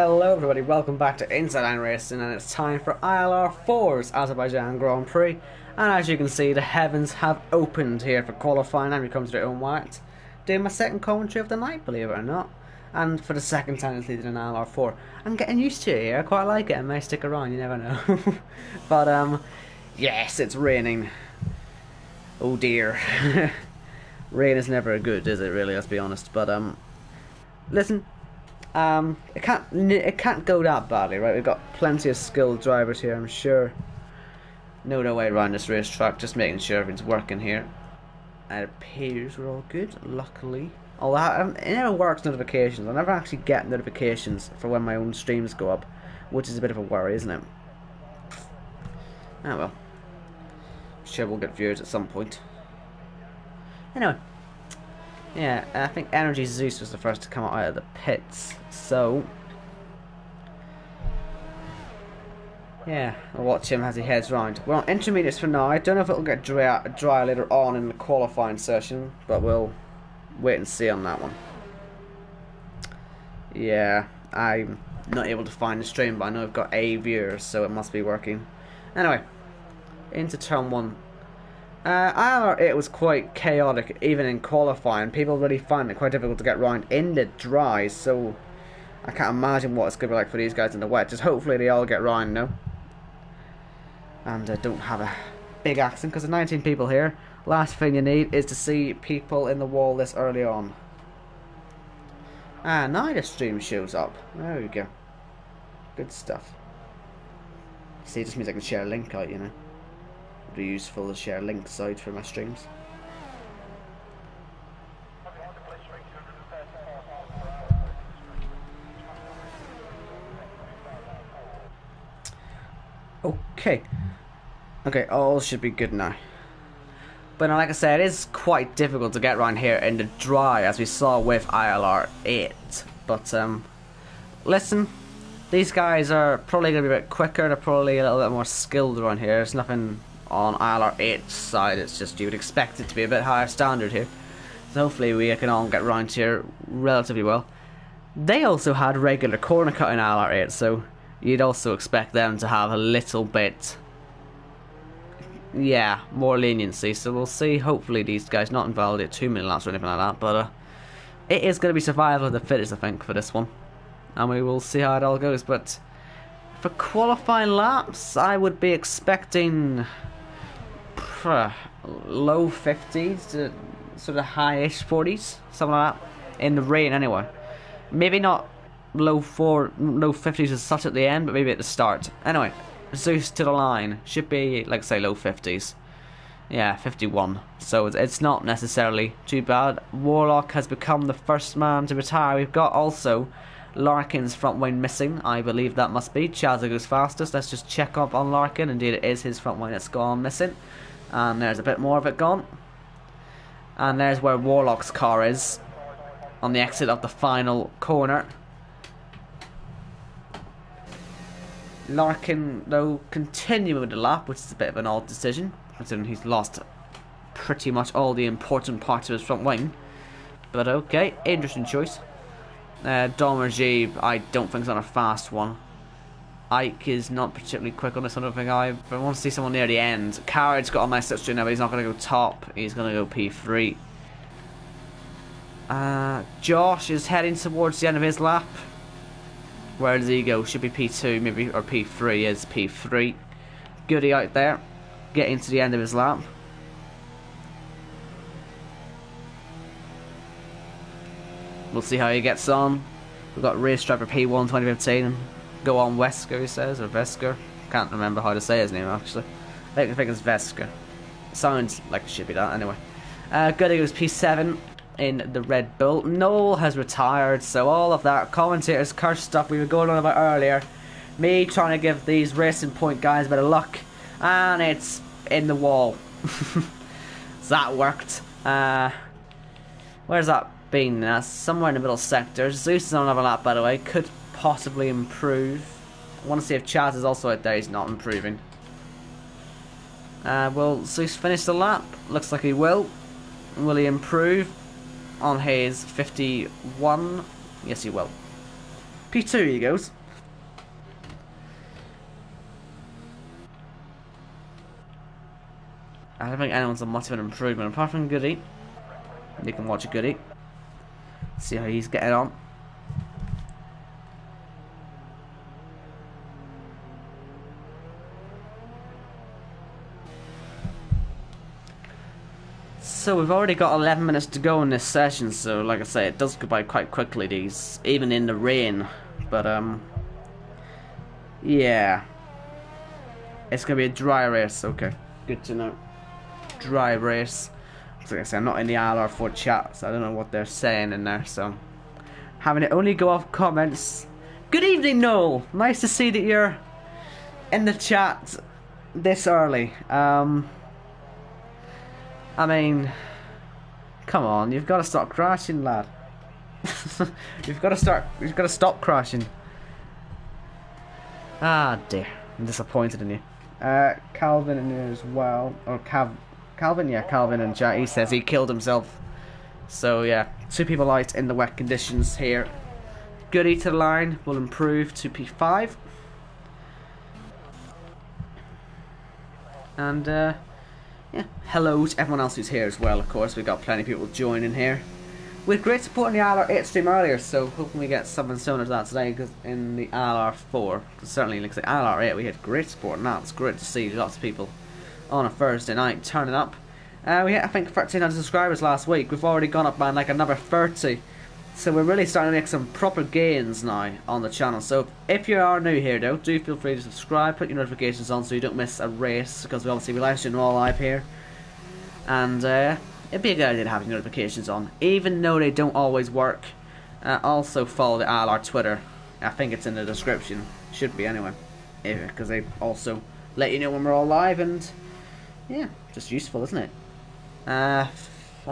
Hello everybody, welcome back to IndyILR Racing, and it's time for ILR4's Azerbaijan Grand Prix. And as you can see, the heavens have opened here for qualifying, and we come to their own white. Doing my second commentary of the night, believe it or not. And for the second time it's leading an ILR4. I'm getting used to it here, I quite like it, I may stick around, you never know. But yes, it's raining. Oh dear. Rain is never good, is it really, let's be honest. But listen, it can't go that badly, right? We've got plenty of skilled drivers here, I'm sure. Know their way around this racetrack, just making sure everything's working here. It appears we're all good, luckily. Although it never works notifications. I never actually get notifications for when my own streams go up, which is a bit of a worry, isn't it? Oh well. I'm sure we'll get viewers at some point. Anyway. Yeah, I think Energy Zeus was the first to come out of the pits, so yeah, I'll watch him as he heads round. We're on intermediates for now. I don't know if it'll get dry later on in the qualifying session, but we'll wait and see on that one. Yeah, I'm not able to find the stream, but I know I've got a viewer, so it must be working. Anyway, into turn 1. ILR8 was quite chaotic even in qualifying. People really find it quite difficult to get round in the dry, so I can't imagine what it's going to be like for these guys in the wet. Just hopefully they all get round, no? And don't have a big accident, because there's 19 people here. Last thing you need is to see people in the wall this early on. Ah, now the stream shows up. There we go. Good stuff. See, it just means I can share a link out, you know. Be useful to share links out for my streams. Okay, all should be good now. But like I said, it is quite difficult to get around here in the dry, as we saw with ILR8. But listen, these guys are probably going to be a bit quicker. They're probably a little bit more skilled around here. There's nothing on ILR8's side, it's just you would expect it to be a bit higher standard here. So hopefully we can all get round here relatively well. They also had regular corner cut in ILR8, so you'd also expect them to have a little bit, yeah, more leniency. So we'll see. Hopefully these guys not invalidate 2 minute laps or anything like that, but it is going to be survival of the fittest, I think, for this one. And we will see how it all goes. But for qualifying laps, I would be expecting low 50s to sort of high-ish 40s, something like that, in the rain anyway. Maybe not low 50s as such at the end, but maybe at the start. Anyway, Zeus to the line should be, like, say, low 50s. Yeah, 51. So it's not necessarily too bad. Warlock has become the first man to retire. We've got also Larkin's front wing missing. I believe that must be Chazza goes fastest. Let's just check up on Larkin. Indeed, it is his front wing that's gone missing. And there's a bit more of it gone. And there's where Warlock's car is, on the exit of the final corner. Larkin, though, continuing with the lap, which is a bit of an odd decision, considering he's lost pretty much all the important parts of his front wing. But okay, interesting choice. Domergy, I don't think is on a fast one. Ike is not particularly quick on this one, I don't think either. But I want to see someone near the end. Carriage got a nice slipstream now, but he's not going to go top. He's going to go P3. Josh is heading towards the end of his lap. Where does he go? Should be P2, maybe, or P3 is P3. Goody out there, getting to the end of his lap. We'll see how he gets on. We've got race driver P1 2015. Go on Wesker, he says, or Vesker. Can't remember how to say his name actually. I think it's Vesker. Sounds like it should be that anyway. Goody goes P7 in the Red Bull. Noel has retired, so all of that commentators curse stuff we were going on about earlier. Me trying to give these Racing Point guys a bit of luck, and it's in the wall. So that worked. Where's that been? Somewhere in the middle sector. Zeus is on another lap, by the way. Could possibly improve. I want to see if Chaz is also out there. He's not improving. Will Zeus finish the lap? Looks like he will. Will he improve on his 51? Yes, he will. P2 he goes. I don't think anyone's on much of an improvement apart from Goody. You can watch Goody. See how he's getting on. So we've already got 11 minutes to go in this session, so like I say, it does go by quite quickly, these, even in the rain. But yeah, it's gonna be a dry race. Okay, good to know. Dry race. Like I say, I'm not in the ILR4 chat, so I don't know what they're saying in there. So having it only go off comments. Good evening, Noel. Nice to see that you're in the chat this early. I mean, come on, you've got to stop crashing, lad. You've got to stop crashing. Ah, dear. I'm disappointed in you. Calvin in here as well. Or Calvin, yeah, Calvin in chat. He says he killed himself. So, yeah, 2 people out in the wet conditions here. Goody to the line will improve to P5. And, yeah, hello to everyone else who's here as well, of course. We've got plenty of people joining here. With great support in the ILR8 stream earlier, so hoping we get something similar to that today in the ILR4. Certainly, like I say, ILR8, we had great support, and that's great to see lots of people on a Thursday night turning up. We had, I think, 1,300 subscribers last week. We've already gone up by like another 30. So we're really starting to make some proper gains now on the channel. So if you are new here though, do feel free to subscribe, put your notifications on so you don't miss a race, because we obviously live stream all live here. And it'd be a good idea to have your notifications on, even though they don't always work. Also follow the ILR Twitter. I think it's in the description. Should be anyway. Because they also let you know when we're all live, and yeah, just useful, isn't it? I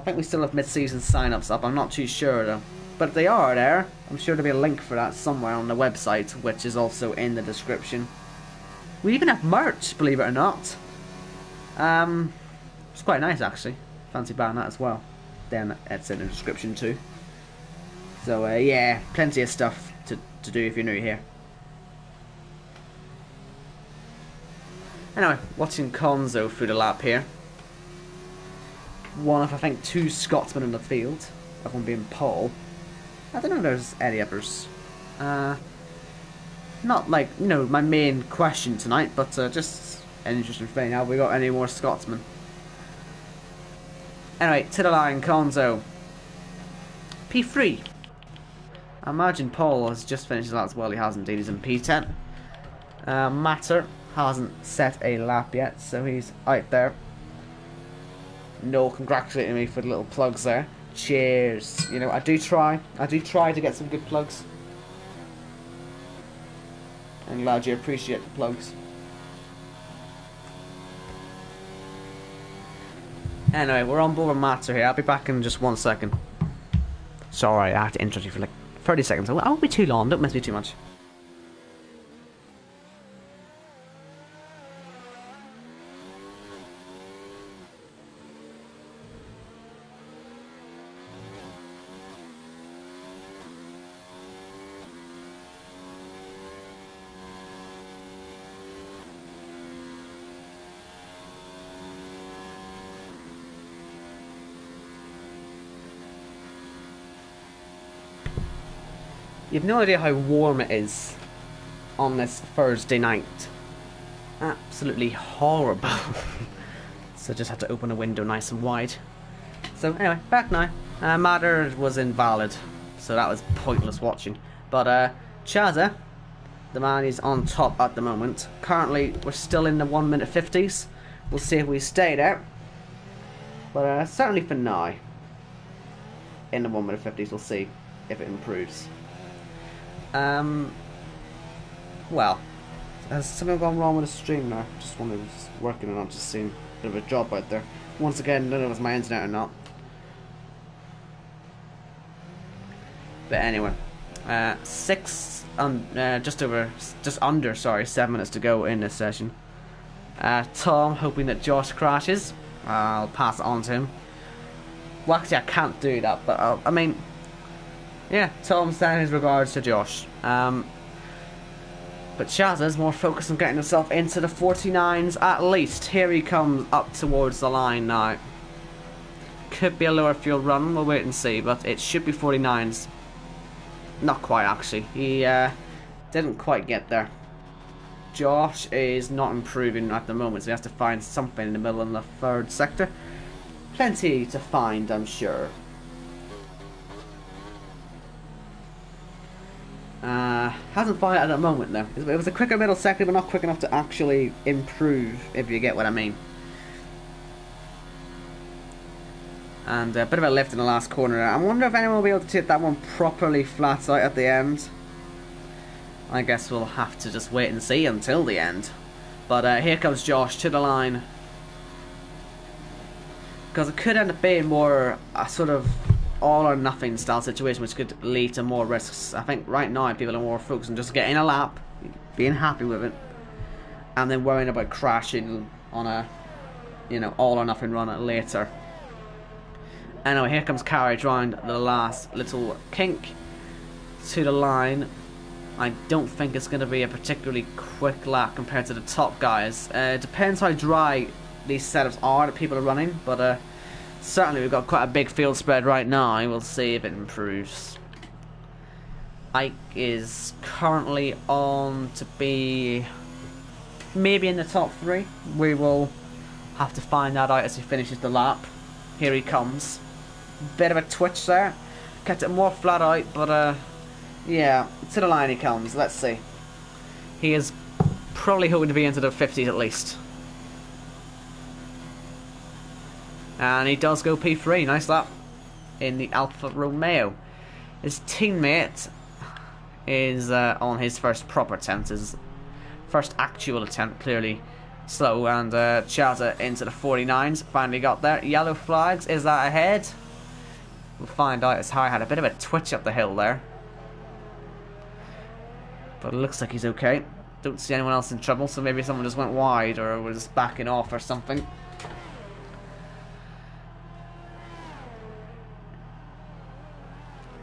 think we still have mid-season sign-ups up. I'm not too sure though. But if they are there, I'm sure there'll be a link for that somewhere on the website, which is also in the description. We even have merch, believe it or not. It's quite nice actually. Fancy buying that as well. Then it's in the description too. So yeah, plenty of stuff to do if you're new here. Anyway, watching Conzo through the lap here. One of, I think, 2 Scotsmen in the field. That one being Paul. I don't know if there's any others. Not like, you know, my main question tonight, but just an interesting thing. Have we got any more Scotsmen? Anyway, to the line, Conzo. P3. I imagine Paul has just finished his lap as well. He has indeed. He's in P10. Matter hasn't set a lap yet, so he's out there. No, congratulating me for the little plugs there. Cheers. You know, I do try to get some good plugs. I'm glad you appreciate the plugs. Anyway, we're on board with Matter here. I'll be back in just 1 second. Sorry, I have to interrupt you for like 30 seconds. I won't be too long, don't miss me too much. You've no idea how warm it is on this Thursday night. Absolutely horrible. So just had to open a window nice and wide. So anyway, back now. Matter was invalid, so that was pointless watching. But Chaza, the man is on top at the moment. Currently, we're still in the 1 minute 50s. We'll see if we stay there. But certainly for now, in the 1 minute 50s, we'll see if it improves. Well, has something gone wrong with the stream now? Just wondering if it's working or not, just seeing a bit of a drop out there. Once again, I don't know if it's my internet or not. But anyway, just under 7 minutes to go in this session. Tom, hoping that Josh crashes. I'll pass it on to him. Well, actually, I can't do that, but I mean, yeah, Tom sending his regards to Josh. But Chaza's more focused on getting himself into the 49s at least. Here he comes up towards the line now. Could be a lower fuel run, we'll wait and see, but it should be 49s. Not quite actually, he didn't quite get there. Josh is not improving at the moment, so he has to find something in the middle of the third sector. Plenty to find, I'm sure. Hasn't found it at the moment though. It was a quicker middle sector, but not quick enough to actually improve, if you get what I mean. And a bit of a lift in the last corner. I wonder if anyone will be able to take that one properly flat out at the end. I guess we'll have to just wait and see until the end. But here comes Josh to the line. Because it could end up being more a sort of all or nothing style situation, which could lead to more risks. I think right now people are more focused on just getting a lap, being happy with it, and then worrying about crashing on a, you know, all or nothing run later. Anyway, here comes Carriage round the last little kink to the line. I don't think it's going to be a particularly quick lap compared to the top guys. It depends how dry these setups are that people are running, but certainly we've got quite a big field spread right now. We'll see if it improves. Ike is currently on to be maybe in the top 3. We will have to find that out as he finishes the lap. Here he comes. Bit of a twitch there. Kept it more flat out, but yeah, to the line he comes. Let's see. He is probably hoping to be into the 50s at least. And he does go P3, nice lap in the Alfa Romeo. His teammate is on his first proper attempt, his first actual attempt, clearly slow, and Chaza into the 49s, finally got there. Yellow flags, is that ahead? We'll find out, as Harry had a bit of a twitch up the hill there. But it looks like he's okay. Don't see anyone else in trouble, so maybe someone just went wide or was backing off or something.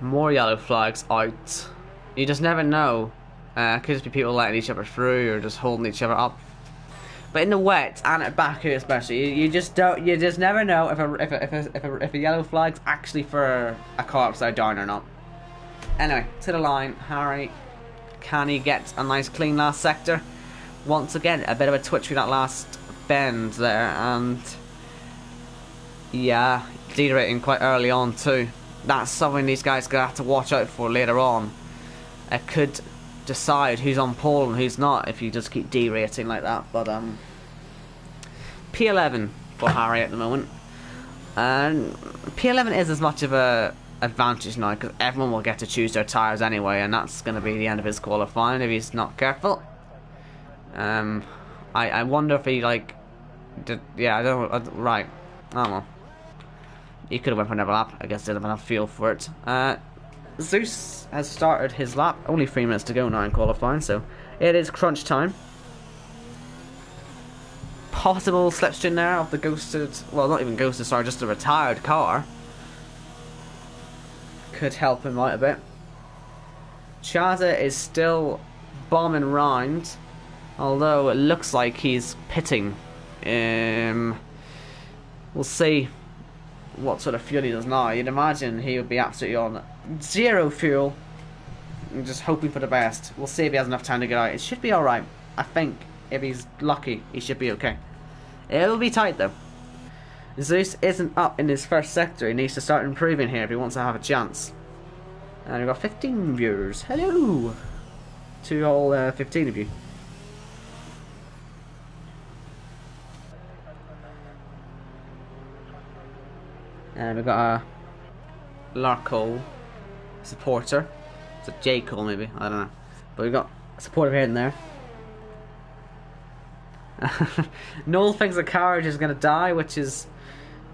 More yellow flags out. You just never know. Could just be people letting each other through or just holding each other up. But in the wet and at Baku especially, you just don't. You just never know if a yellow flag's actually for a car upside down or not. Anyway, to the line, Harry. Can he get a nice clean last sector? Once again, a bit of a twitch with that last bend there, and yeah, deteriorating quite early on too. That's something these guys are going to have to watch out for later on. It could decide who's on pole and who's not if you just keep derating like that. But P11 for Harry at the moment. And P11 is as much of a advantage now because everyone will get to choose their tyres anyway, and that's going to be the end of his qualifying if he's not careful. I wonder if he like did, yeah, I don't right. I don't know. He could have went for another lap. I guess didn't have enough fuel for it. Zeus has started his lap. Only 3 minutes to go now in qualifying, so it is crunch time. Possible slipstream there of the ghosted, well, not even ghosted, sorry, just a retired car. Could help him out a bit. Chaza is still bombing round, although it looks like he's pitting. We'll see what sort of fuel he does now. You'd imagine he would be absolutely on 0 fuel and just hoping for the best. We'll see if he has enough time to get out. It should be alright. I think if he's lucky, he should be okay. It'll be tight though. Zeus isn't up in his first sector. He needs to start improving here if he wants to have a chance. And we've got 15 viewers. Hello to all 15 of you. And we've got a Larcole supporter. It's a J Cole maybe, I don't know. But we've got a supporter here and there. Noel thinks the carriage is going to die, which is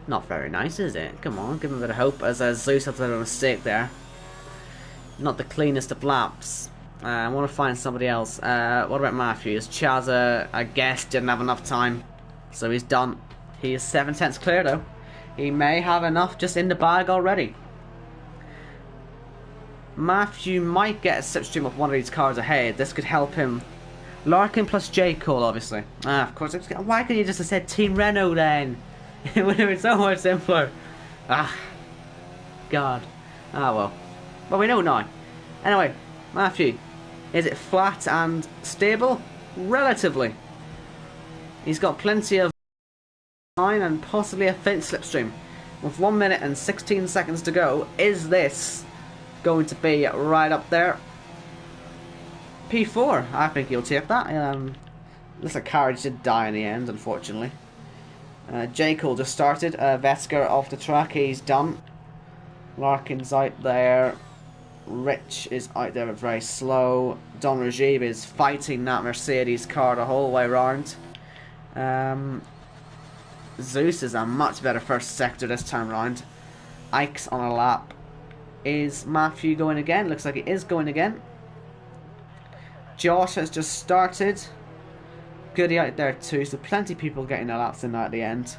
not very nice, is it? Come on, give him a bit of hope, as Zeus has done a mistake there. Not the cleanest of laps. I want to find somebody else. What about Matthews? Chaza, I guess, didn't have enough time, so he's done. He is 7/10 clear though. He may have enough just in the bag already. Matthew might get a slipstream of one of these cars ahead. This could help him. Larkin plus J. Cole, obviously. Of course. Why couldn't you just have said Team Renault then? It would have been so much simpler. God. Well. Well, we know now. Anyway, Matthew. Is it flat and stable? Relatively. He's got plenty of line and possibly a faint slipstream. With 1 minute and 16 seconds to go, is this going to be right up there? P4, I think he'll take that. Looks like Carriage did die in the end, unfortunately. J. Cole just started. Vesker off the track, he's done. Larkin's out there. Rich is out there but very slow. Don Rajiv is fighting that Mercedes car the whole way around. Zeus is a much better first sector this time round. Ike's on a lap. Is Matthew going again? Looks like he is going again. Josh has just started. Goody out there too, so plenty of people getting their laps in at the end.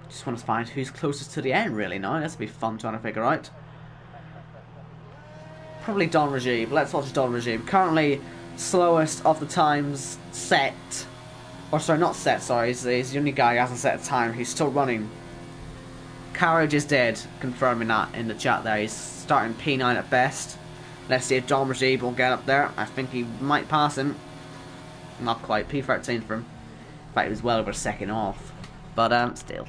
Just want to find who's closest to the end really now. This will be fun trying to figure out. Probably Don Rajiv. Let's watch Don Rajiv. Currently slowest of the times set. Or sorry, not set, sorry. He's the only guy who hasn't set a time. He's still running. Carriage is dead. Confirming that in the chat there. He's starting P9 at best. Let's see if Don Rajiv will get up there. I think he might pass him. Not quite. P13 for him. In fact, he was well over a second off. But, still.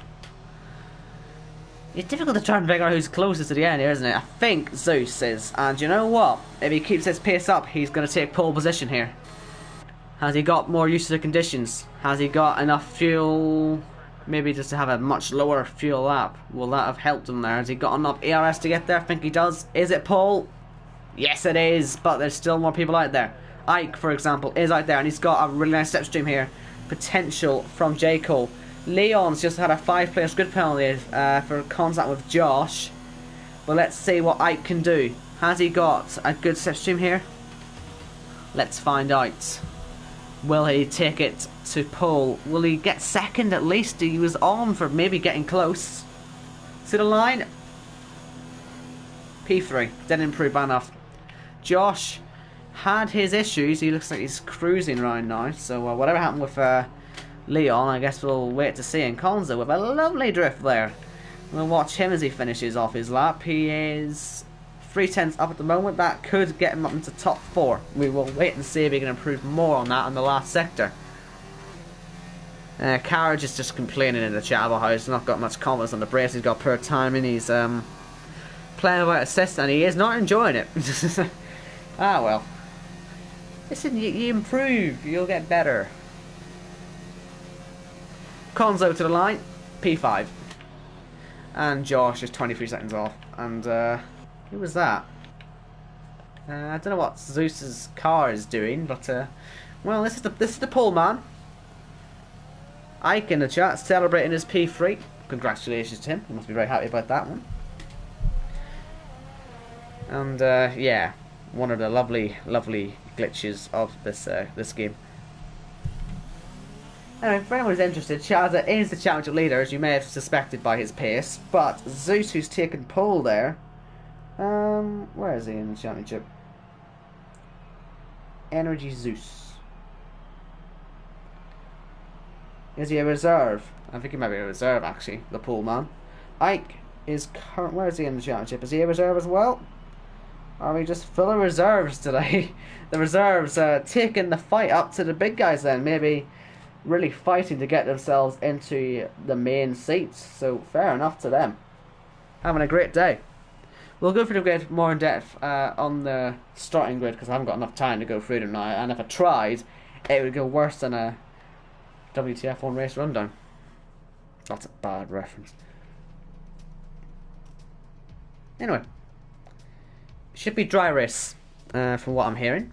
It's difficult to try and figure out who's closest to the end here, isn't it? I think Zeus is. And you know what? If he keeps his pace up, he's going to take pole position here. Has he got more used to the conditions? Has he got enough fuel? Maybe just to have a much lower fuel lap. Will that have helped him there? Has he got enough ERS to get there? I think he does. Is it pole? Yes, it is. But there's still more people out there. Ike, for example, is out there. And he's got a really nice slipstream here. Potential from J. Cole. Leon's just had a 5-place grid penalty for contact with Josh. But let's see what Ike can do. Has he got a good slipstream here? Let's find out. Will he take it to pole? Will he get second at least? He was on for maybe getting close to the line. P3. Didn't improve by enough. Josh had his issues. He looks like he's cruising around now. So whatever happened with Leon, I guess we'll wait to see. And Conza with a lovely drift there. We'll watch him as he finishes off his lap. He is 3/10 up at the moment. That could get him up into top 4. We will wait and see if he can improve more on that in the last sector. Carriage is just complaining in the chat about how he's not got much confidence on the brakes. He's got poor timing. He's playing without assist and he is not enjoying it. Well. Listen, you improve. You'll get better. Conzo to the line, P5. And Josh is 23 seconds off. And who was that? I don't know what Zeus's car is doing, but well, this is the pole man. Ike in the chat celebrating his P3. Congratulations to him. He must be very happy about that one. And yeah, one of the lovely glitches of this game. Anyway, for anyone who's interested, Shaza is the championship leader, as you may have suspected by his pace. But Zeus, who's taken pole there, where is he in the championship? Energy Zeus. Is he a reserve? I think he might be a reserve, actually, the pole man. Ike is current. Where is he in the championship? Is he a reserve as well? Are we just full of reserves today? The reserves taking the fight up to the big guys then, maybe really fighting to get themselves into the main seats. So fair enough to them. Having a great day. We'll go through the grid more in depth on the starting grid because I haven't got enough time to go through them now. And if I tried, it would go worse than a WTF1 race rundown. That's a bad reference. Anyway. Should be dry race from what I'm hearing.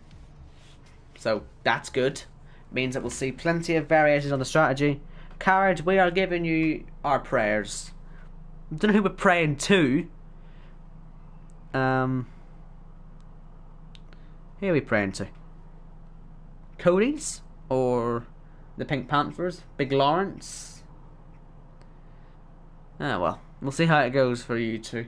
So that's good. Means that we'll see plenty of variations on the strategy. Carriage, we are giving you our prayers. I don't know who we're praying to. Who are we praying to? Cody's? Or the Pink Panthers? Big Lawrence? Ah well, we'll see how it goes for you two.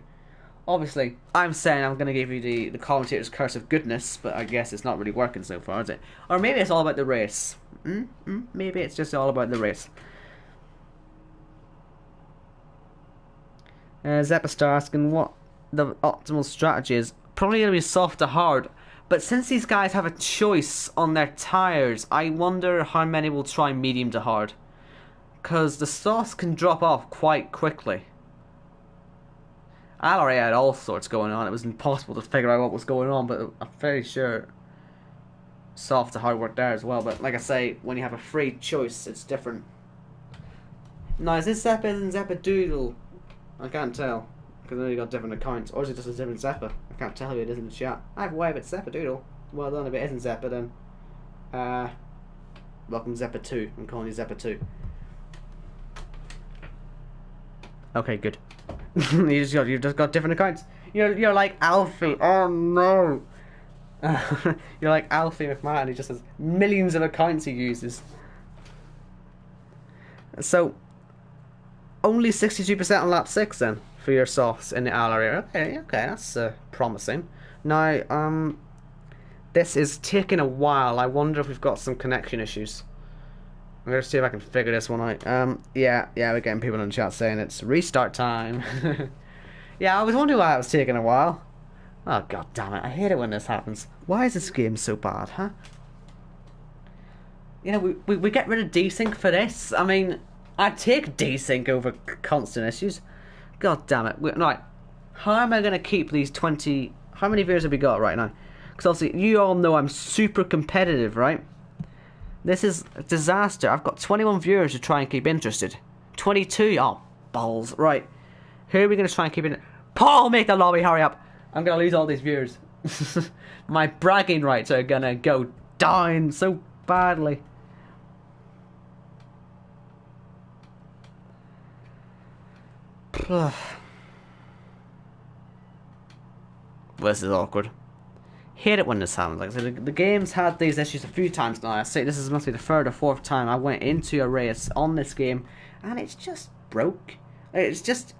Obviously, I'm saying I'm going to give you the commentator's curse of goodness, but I guess it's not really working so far, is it? Or maybe it's all about the race. Maybe it's just all about the race. Zepastar asking what the optimal strategy is. Probably going to be soft to hard. But since these guys have a choice on their tyres, I wonder how many will try medium to hard. Because the sauce can drop off quite quickly. ILRA had all sorts going on. It was impossible to figure out what was going on, but I'm fairly sure soft to hard worked there as well. But like I say, when you have a free choice, it's different. Now, is this Zeppa and Zeppa Doodle? I can't tell, because I know you got different accounts. Or is it just a different Zeppa? I can't tell who it is in the chat. Either way, if it's Zeppa Doodle, well done. If it isn't Zeppa, then welcome Zeppa 2. I'm calling you Zeppa 2. Okay, good. You've just got different accounts. You're like Alfie. Oh no. You're like Alfie McMahon. He just has millions of accounts he uses. So only 62% on lap 6 then for your softs in the ILR. Okay, that's promising. Now, this is taking a while. I wonder if we've got some connection issues. I'm going to see if I can figure this one out. Yeah, we're getting people in the chat saying it's restart time. Yeah, I was wondering why it was taking a while. Oh, god damn it. I hate it when this happens. Why is this game so bad, huh? You know, we get rid of desync for this. I mean, I'd take desync over constant issues. God damn it. Right. How am I going to keep these 20... How many viewers have we got right now? Because obviously, you all know I'm super competitive, right? This is a disaster. I've got 21 viewers to try and keep interested. 22. Oh, balls. Right. Who are we going to try and keep in? Paul, make the lobby. Hurry up. I'm going to lose all these viewers. My bragging rights are going to go down so badly. This is awkward. Hate it when this happens. Like I said, the game's had these issues a few times now. I say this must be the third or fourth time I went into a race on this game, and it's just broke. It's just,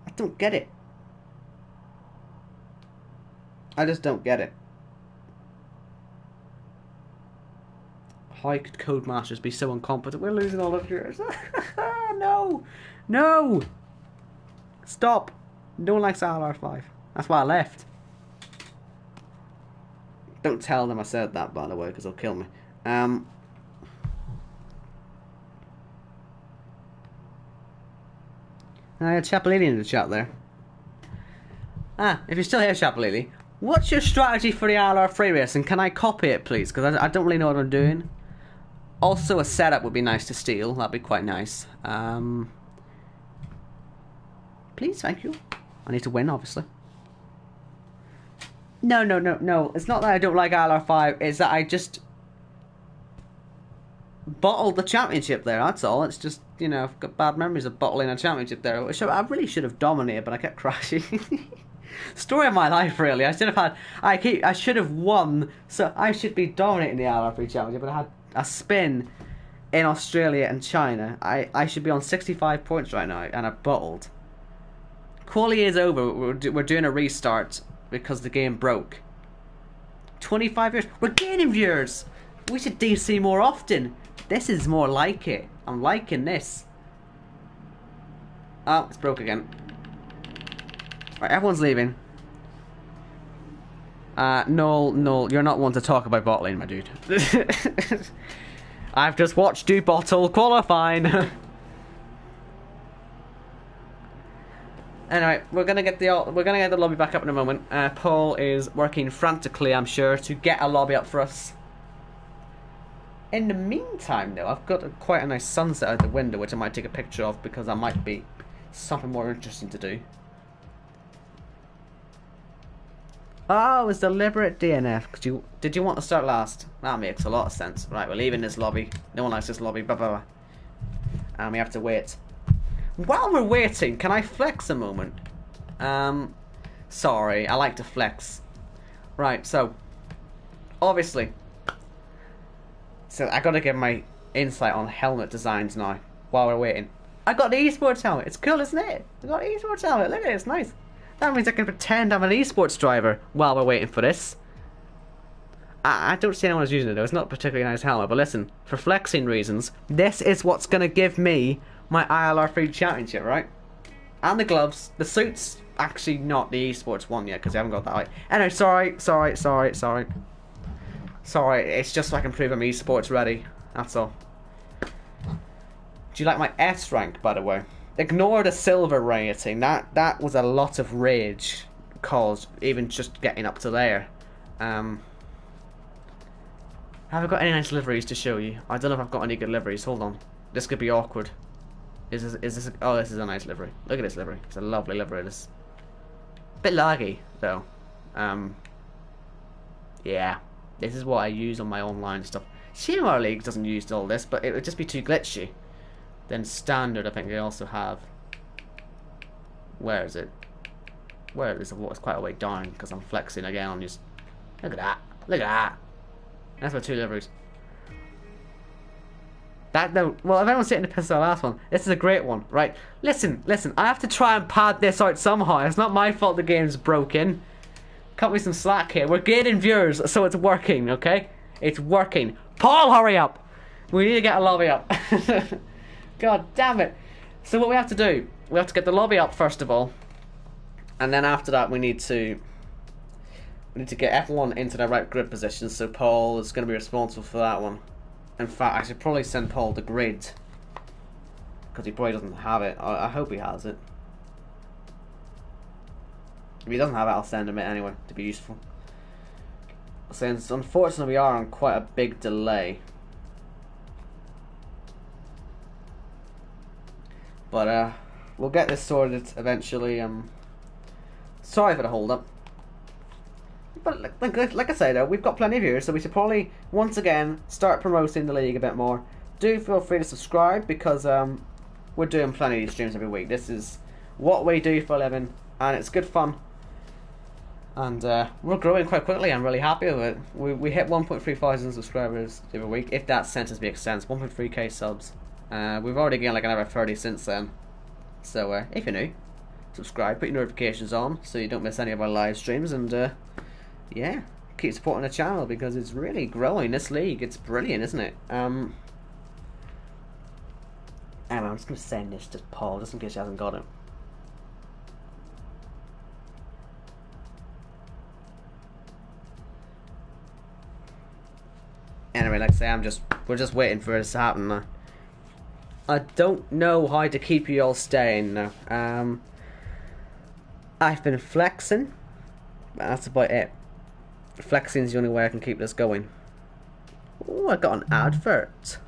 I don't get it. I just don't get it. How could Codemasters be so incompetent? We're losing all of yours. No, stop. No one likes ILR5. That's why I left. Don't tell them I said that, by the way, because they'll kill me. I had Chapalili in the chat there. If you're still here, Chapalili, what's your strategy for the ILR free race, and can I copy it, please? Because I don't really know what I'm doing. Also, a setup would be nice to steal. That'd be quite nice. Please, thank you. I need to win, obviously. No. It's not that I don't like ILR5. It's that I just bottled the championship there. That's all. It's just, you know, I've got bad memories of bottling a championship there. Which I really should have dominated, but I kept crashing. Story of my life, really. I should have had. I should have won. So I should be dominating the ILR3 championship, but I had a spin in Australia and China. I should be on 65 points right now, and I bottled. Quali is over. We're doing a restart because the game broke. 25 viewers. We're gaining viewers. We should DC more often. This is more like it. I'm liking this. Oh, it's broke again. Right, everyone's leaving. Noel, you're not one to talk about bottling, my dude. I've just watched you bottle qualifying. Anyway, we're gonna get the lobby back up in a moment. Paul is working frantically, I'm sure, to get a lobby up for us. In the meantime, though, I've got quite a nice sunset out the window, which I might take a picture of because that might be something more interesting to do. Oh, it's deliberate DNF. Did you want to start last? That makes a lot of sense. Right, we're leaving this lobby. No one likes this lobby. Blah, blah, blah. And we have to wait. While we're waiting, can I flex a moment? Sorry, I like to flex. Right, so obviously, I gotta give my insight on helmet designs now. While we're waiting, I got the Esports helmet. It's cool, isn't it? I got the Esports helmet. Look at it, it's nice. That means I can pretend I'm an esports driver while we're waiting for this. I don't see anyone who's using it though. It's not a particularly nice helmet, but listen, for flexing reasons, this is what's going to give me my ILR3 championship, right? And the gloves. The suit's actually not the esports one yet because I haven't got that right. Anyway, sorry. Sorry, it's just so I can prove I'm esports ready. That's all. Do you like my S rank, by the way? Ignore the silver rating. That was a lot of rage caused even just getting up to there. Have I got any nice liveries to show you? I don't know if I've got any good liveries. Hold on. This could be awkward. Is this oh, this is a nice livery. Look at this livery. It's a lovely livery. This bit laggy though. Yeah. This is what I use on my online stuff. CMR League doesn't use all this, but it would just be too glitchy. Then standard, I think they also have. Where is it? Where is it? It's quite a way down because I'm flexing again on just. Look at that. Look at that. That's my 2 liveries. That no. Well, if anyone's sitting to piss the last one, this is a great one, right? Listen. I have to try and pad this out somehow. It's not my fault the game's broken. Cut me some slack here. We're gaining viewers, so it's working. Okay, it's working. Paul, hurry up. We need to get a lobby up. God damn it. So what we have to do? We have to get the lobby up first of all, and then after that we need to get everyone into their right grid positions. So Paul is going to be responsible for that one. In fact, I should probably send Paul the grid because he probably doesn't have it. I hope he has it. If he doesn't have it, I'll send him it anyway to be useful. Since unfortunately we are on quite a big delay. But we'll get this sorted eventually. Sorry for the hold up. But like I say though, we've got plenty of viewers, so we should probably once again start promoting the league a bit more. Do feel free to subscribe because we're doing plenty of these streams every week. This is what we do for a living, and it's good fun. And we're growing quite quickly. I'm really happy with it. We hit 1.3 thousand subscribers every week, if that sentence makes sense. 1.3k subs. We've already gained like another 30 since then. So if you're new, subscribe, put your notifications on so you don't miss any of our live streams, and yeah, keep supporting the channel because it's really growing, this league. It's brilliant, isn't it? Anyway, I'm just going to send this to Paul just in case he hasn't got it. Anyway, like I say, we're just waiting for this to happen now. I don't know how to keep you all staying now. I've been flexing, but that's about it. Flexing is the only way I can keep this going. Oh, I got an advert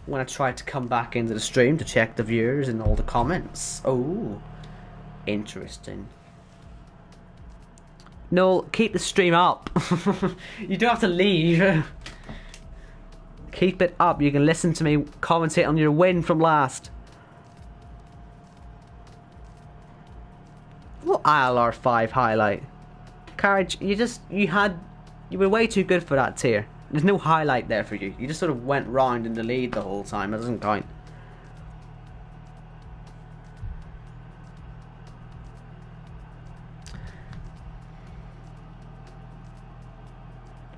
when I tried to come back into the stream to check the viewers and all the comments. Oh, interesting. No, keep the stream up. You don't have to leave. Keep it up. You can listen to me commentate on your win from last. What ILR5 highlight? Carriage, you were way too good for that tier. There's no highlight there for you. You just sort of went round in the lead the whole time. It doesn't count.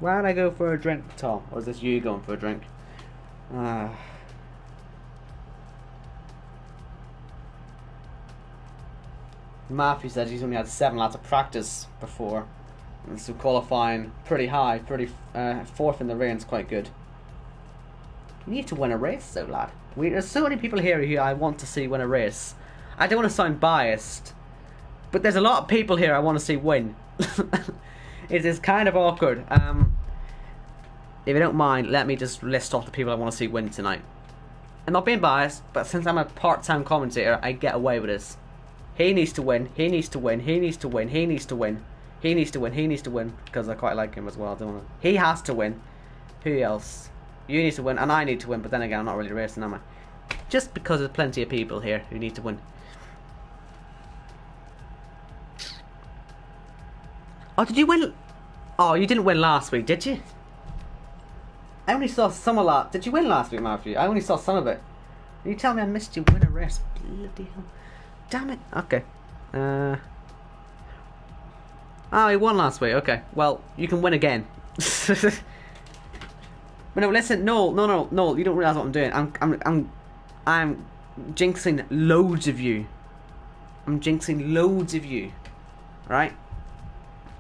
Why would I go for a drink, Tom? Or is this you going for a drink? Matthew said he's only had 7 laps of practice before. And so qualifying pretty high, fourth in the rain is quite good. You need to win a race though, lad. There's so many people here who I want to see win a race. I don't want to sound biased, but there's a lot of people here I want to see win. It is kind of awkward. If you don't mind, let me just list off the people I want to see win tonight. I'm not being biased, but since I'm a part-time commentator, I get away with this. He needs to win, he needs to win, he needs to win, he needs to win. He needs to win, he needs to win, because I quite like him as well, don't I? He has to win. Who else? You need to win, and I need to win, but then again, I'm not really racing, am I? Just because there's plenty of people here who need to win. Oh, did you win? Oh, you didn't win last week, did you? I only saw some of that. Did you win last week, Matthew? I only saw some of it. You tell me I missed you win a race. Bloody hell. Damn it. Okay. Oh, he won last week. Okay, well, you can win again. But no, listen, no. You don't realize what I'm doing. I'm jinxing loads of you. I'm jinxing loads of you. Right?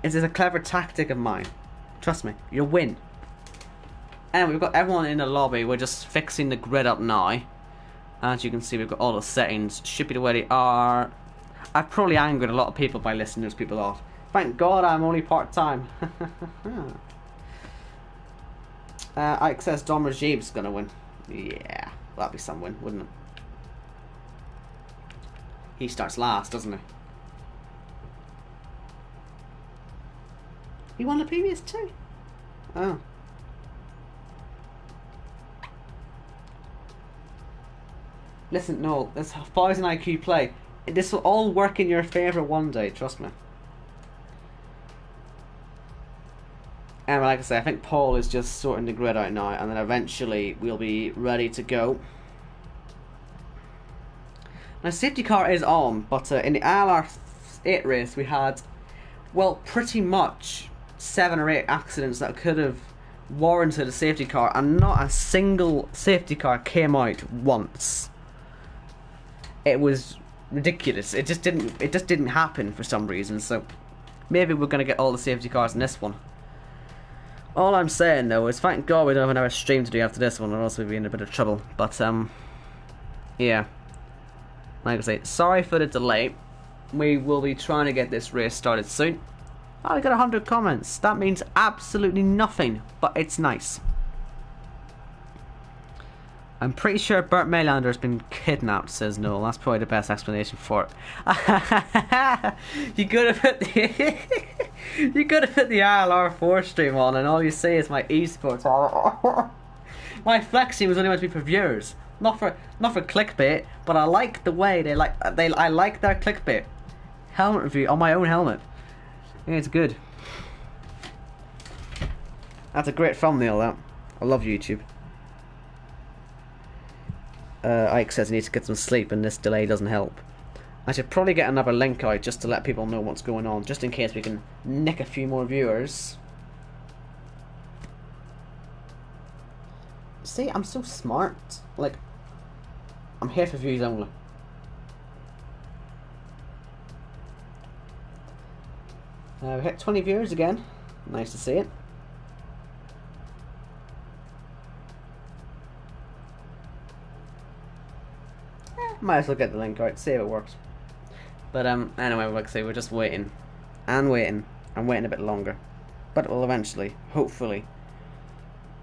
It is a clever tactic of mine. Trust me, you'll win. And we've got everyone in the lobby. We're just fixing the grid up now. As you can see, we've got all the settings. Should be the way they are. I've probably angered a lot of people by listing those people off. Thank God I'm only part-time. Ike says ILRGT's gonna win. Yeah, that'd be some win, wouldn't it? He starts last, doesn't he? He won the previous two. Oh. Listen, no, this 1000 IQ play. This will all work in your favour one day, trust me. And like I say, I think Paul is just sorting the grid out now, and then eventually we'll be ready to go. Now, safety car is on, but in the ILR8 race we had, well, pretty much 7 or 8 accidents that could have warranted a safety car, and not a single safety car came out once. It was ridiculous. It just didn't happen for some reason. So maybe we're gonna get all the safety cars in this one. All I'm saying though is thank God we don't have another stream to do after this one, or else we'd be in a bit of trouble. But yeah, like I say, sorry for the delay. We will be trying to get this race started soon. Oh, we got 100 comments. That means absolutely nothing, but it's nice. I'm pretty sure Bert Maylander has been kidnapped, says Noel. That's probably the best explanation for it. You could have put the you could have put the ILR4 stream on, and all you say is my esports. My flexing was only meant to be for viewers, not for clickbait. But I like the way I like their clickbait. Helmet review on my own helmet. I think it's good. That's a great thumbnail. That I love YouTube. Ike says he needs to get some sleep and this delay doesn't help. I should probably get another link out just to let people know what's going on, just in case we can nick a few more viewers. See, I'm so smart. Like, I'm here for views only. We hit 20 viewers again. Nice to see it. Might as well get the link out, see if it works. But anyway, like I say, we're just waiting and waiting and waiting a bit longer, but it will eventually, hopefully,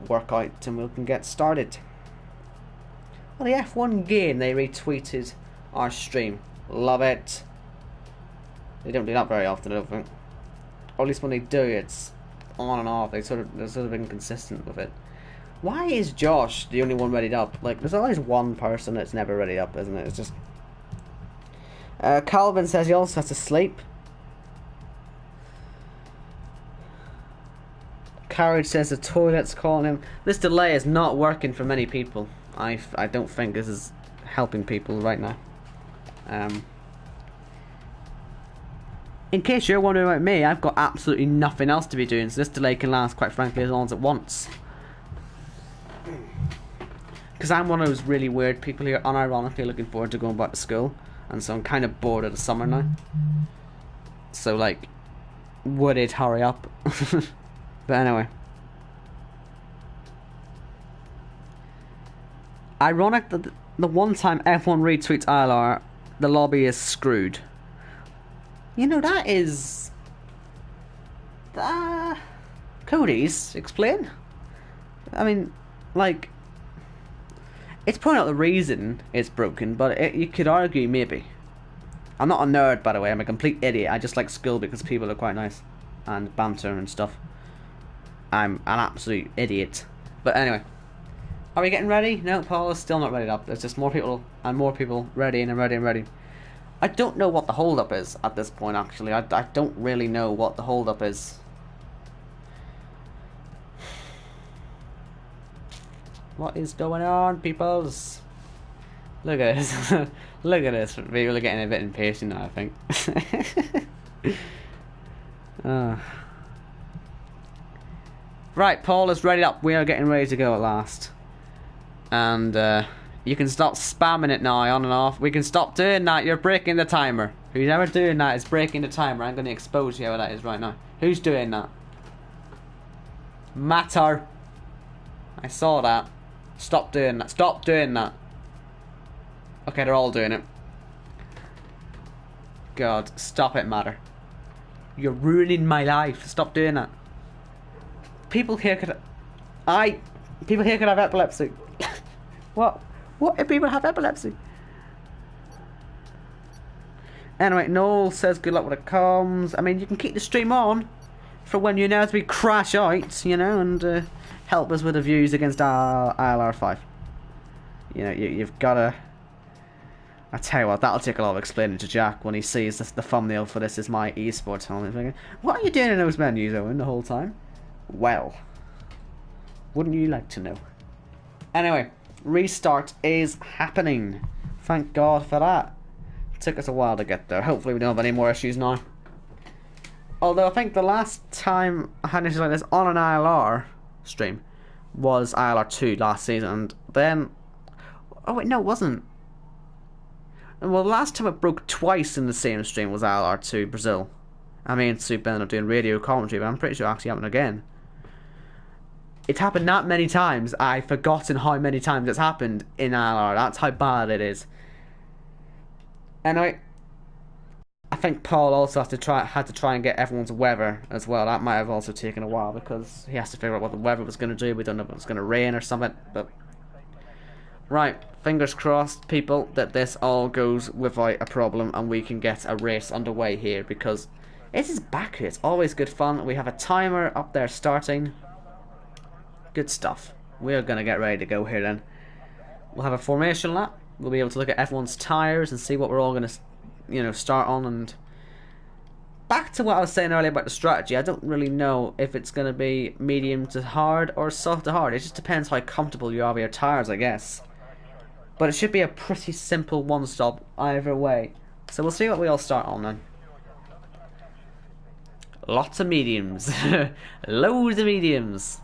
work out and we can get started. Well, the F1 game, they retweeted our stream. Love it. They don't do that very often, I don't think. Or at least when they do, it's on and off. They're sort of inconsistent with it. Why is Josh the only one readied up? Like, there's always one person that's never readied up, isn't it? It's just... Calvin says he also has to sleep. Carriage says the toilet's calling him. This delay is not working for many people. I don't think this is helping people right now. In case you're wondering about me, I've got absolutely nothing else to be doing, so this delay can last, quite frankly, as long as it wants. Because I'm one of those really weird people here, unironically looking forward to going back to school, and so I'm kind of bored of the summer now. So, like, would it hurry up? But anyway. Ironic that the one time F1 retweets ILR, the lobby is screwed. You know, that is... Cody's, explain? I mean, like... It's probably not the reason it's broken, but you could argue maybe. I'm not a nerd, by the way. I'm a complete idiot. I just like school because people are quite nice and banter and stuff. I'm an absolute idiot. But anyway, are we getting ready? No, Paul is still not ready up. There's just more people and more people ready and ready and ready. I don't know what the hold-up is at this point, actually. I don't really know what the hold-up is. What is going on, peoples? Look at this. Look at this. People are getting a bit impatient now, I think. Right, Paul is ready up. We are getting ready to go at last. And you can stop spamming it now, on and off. We can stop doing that. You're breaking the timer. Who's ever doing that is breaking the timer. I'm going to expose you how that is right now. Who's doing that? Matter. I saw that. Stop doing that. Stop doing that. Okay, they're all doing it. God, stop it, Matter. You're ruining my life. Stop doing that. People here could have epilepsy. What? What if people have epilepsy? Anyway, Noel says good luck when it comes. I mean, you can keep the stream on for when you inevitably crash out, you know, and help us with the views against ILR5. You know, you've got to... I tell you what, that'll take a lot of explaining to Jack when he sees the thumbnail for this is my Esports helmet. Thinking, what are you doing in those menus, Owen, the whole time? Well, wouldn't you like to know? Anyway, restart is happening. Thank God for that. It took us a while to get there. Hopefully we don't have any more issues now. Although I think the last time I had issues like this on an ILR stream was ILR2 last season, and then... Oh wait, no it wasn't. Well, the last time it broke twice in the same stream was ILR2 Brazil. I mean, Sue Ben are doing radio commentary, but I'm pretty sure it actually happened again. It's happened that many times, I've forgotten how many times it's happened in ILR. That's how bad it is. Anyway, I think Paul also had to try and get everyone's weather as well. That might have also taken a while because he has to figure out what the weather was going to do. We don't know if it was going to rain or something, but... Right, fingers crossed, people, that this all goes without a problem and we can get a race underway here because it is back here. It's always good fun. We have a timer up there starting. Good stuff. We are going to get ready to go here then. We'll have a formation lap. We'll be able to look at everyone's tyres and see what we're all going to, you know, start on. And back to what I was saying earlier about the strategy, I don't really know if it's going to be medium to hard or soft to hard. It just depends how comfortable you are with your tyres, I guess. But it should be a pretty simple one-stop either way. So we'll see what we all start on then. Lots of mediums. Loads of mediums.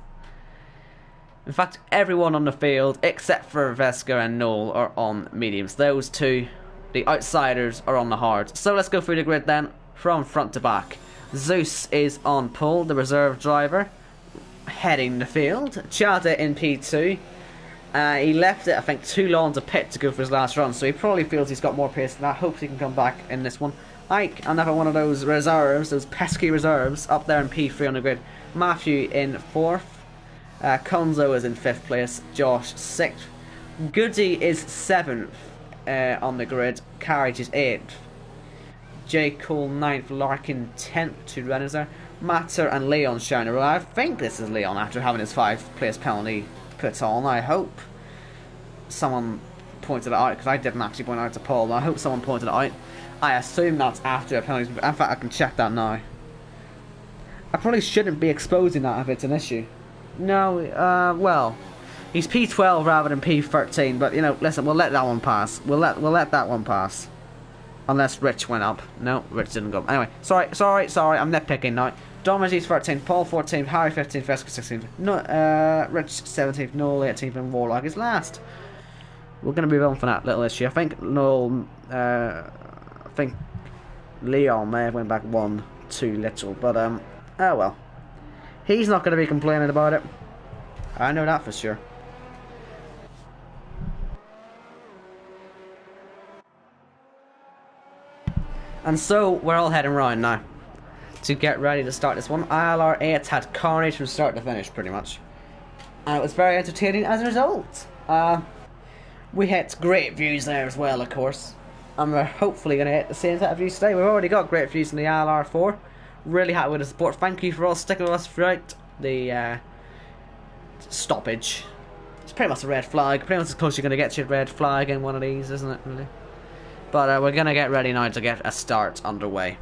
In fact, everyone on the field, except for Veska and Noel, are on mediums. Those two, the outsiders, are on the hards. So let's go through the grid then, from front to back. Zeus is on pole, the reserve driver, heading the field. Chata in P2. He left it, I think, too long to pit to go for his last run, so he probably feels he's got more pace than that. Hopes he can come back in this one. Ike, another one of those reserves, those pesky reserves, up there in P3 on the grid. Matthew in 4th. Konzo is in 5th place. Josh 6th. Goody is 7th on the grid. Carriage is 8th. J. Cole 9th. Larkin 10th. 2 runners there. Matter and Leon sharing a row. I think this is Leon after having his 5th place penalty put on. I hope someone pointed it out because I didn't actually point it out to Paul. I hope someone pointed it out. I assume that's after a penalty. In fact, I can check that now. I probably shouldn't be exposing that if it's an issue. No, well, he's P12 rather than P13. But you know, listen, we'll let that one pass. We'll let that one pass. Unless Rich went up. No, Rich didn't go up. Anyway, sorry. I'm nitpicking now. Dominity's 13th, Paul 14th, Harry 15th, Veska 16th, no, Rich 17th, Noel 18th, and Warlock is last. We're going to move on from that little issue. I think Noel, I think Leon may have went back 1 too little, but oh well. He's not going to be complaining about it. I know that for sure. And so we're all heading round now to get ready to start this one. ILR8 had carnage from start to finish, pretty much. And it was very entertaining as a result. We hit great views there as well, of course. And we're hopefully going to hit the same set of views today. We've already got great views in the ILR4. Really happy with the support. Thank you for all sticking with us throughout the stoppage. It's pretty much a red flag. Pretty much as close you're going to get to your red flag in one of these, isn't it, really? But we're going to get ready now to get a start underway.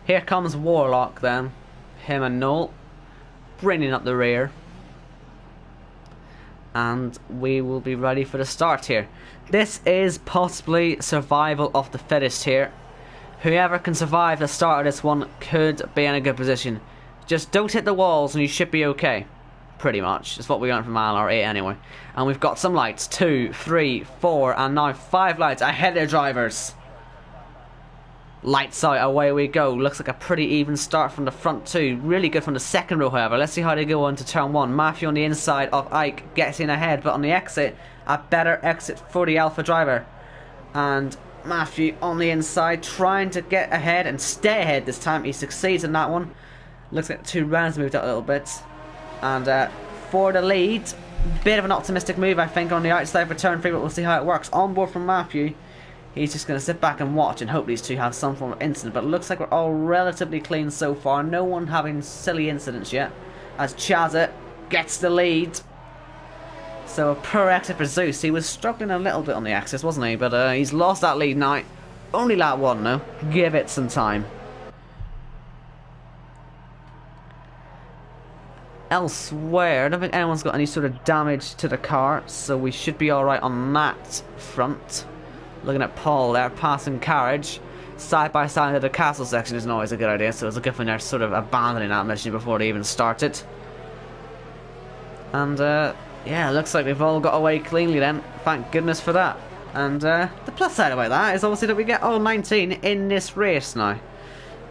Here comes Warlock then. Him and Noel bringing up the rear. And we will be ready for the start here. This is possibly survival of the fittest here. Whoever can survive the start of this one could be in a good position. Just don't hit the walls and you should be okay. Pretty much. That's what we learned from ILR8 anyway. And we've got some lights. 2, 3, 4, and now 5 lights ahead of their drivers. Lights out, away we go. Looks like a pretty even start from the front two. Really good from the second row, however. Let's see how they go on to turn 1. Matthew on the inside of Ike gets in ahead, but on the exit, a better exit for the Alpha driver. And Matthew on the inside trying to get ahead and stay ahead this time. He succeeds in that one. Looks like 2 rounds moved out a little bit. And for the lead, bit of an optimistic move, I think, on the outside for turn 3, but we'll see how it works. On board from Matthew. He's just going to sit back and watch and hope these two have some form of incident. But it looks like we're all relatively clean so far. No one having silly incidents yet. As Chazza gets the lead. So a poor exit for Zeus. He was struggling a little bit on the axis, wasn't he? But he's lost that lead now. Only lap 1 now. Give it some time. Elsewhere, I don't think anyone's got any sort of damage to the car. So we should be alright on that front. Looking at Paul there, passing carriage. Side by side into the castle section isn't always a good idea, so it's a good thing they're sort of abandoning that mission before they even started. And yeah, looks like they've all got away cleanly then. Thank goodness for that. And the plus side about that is obviously that we get all 19 in this race now.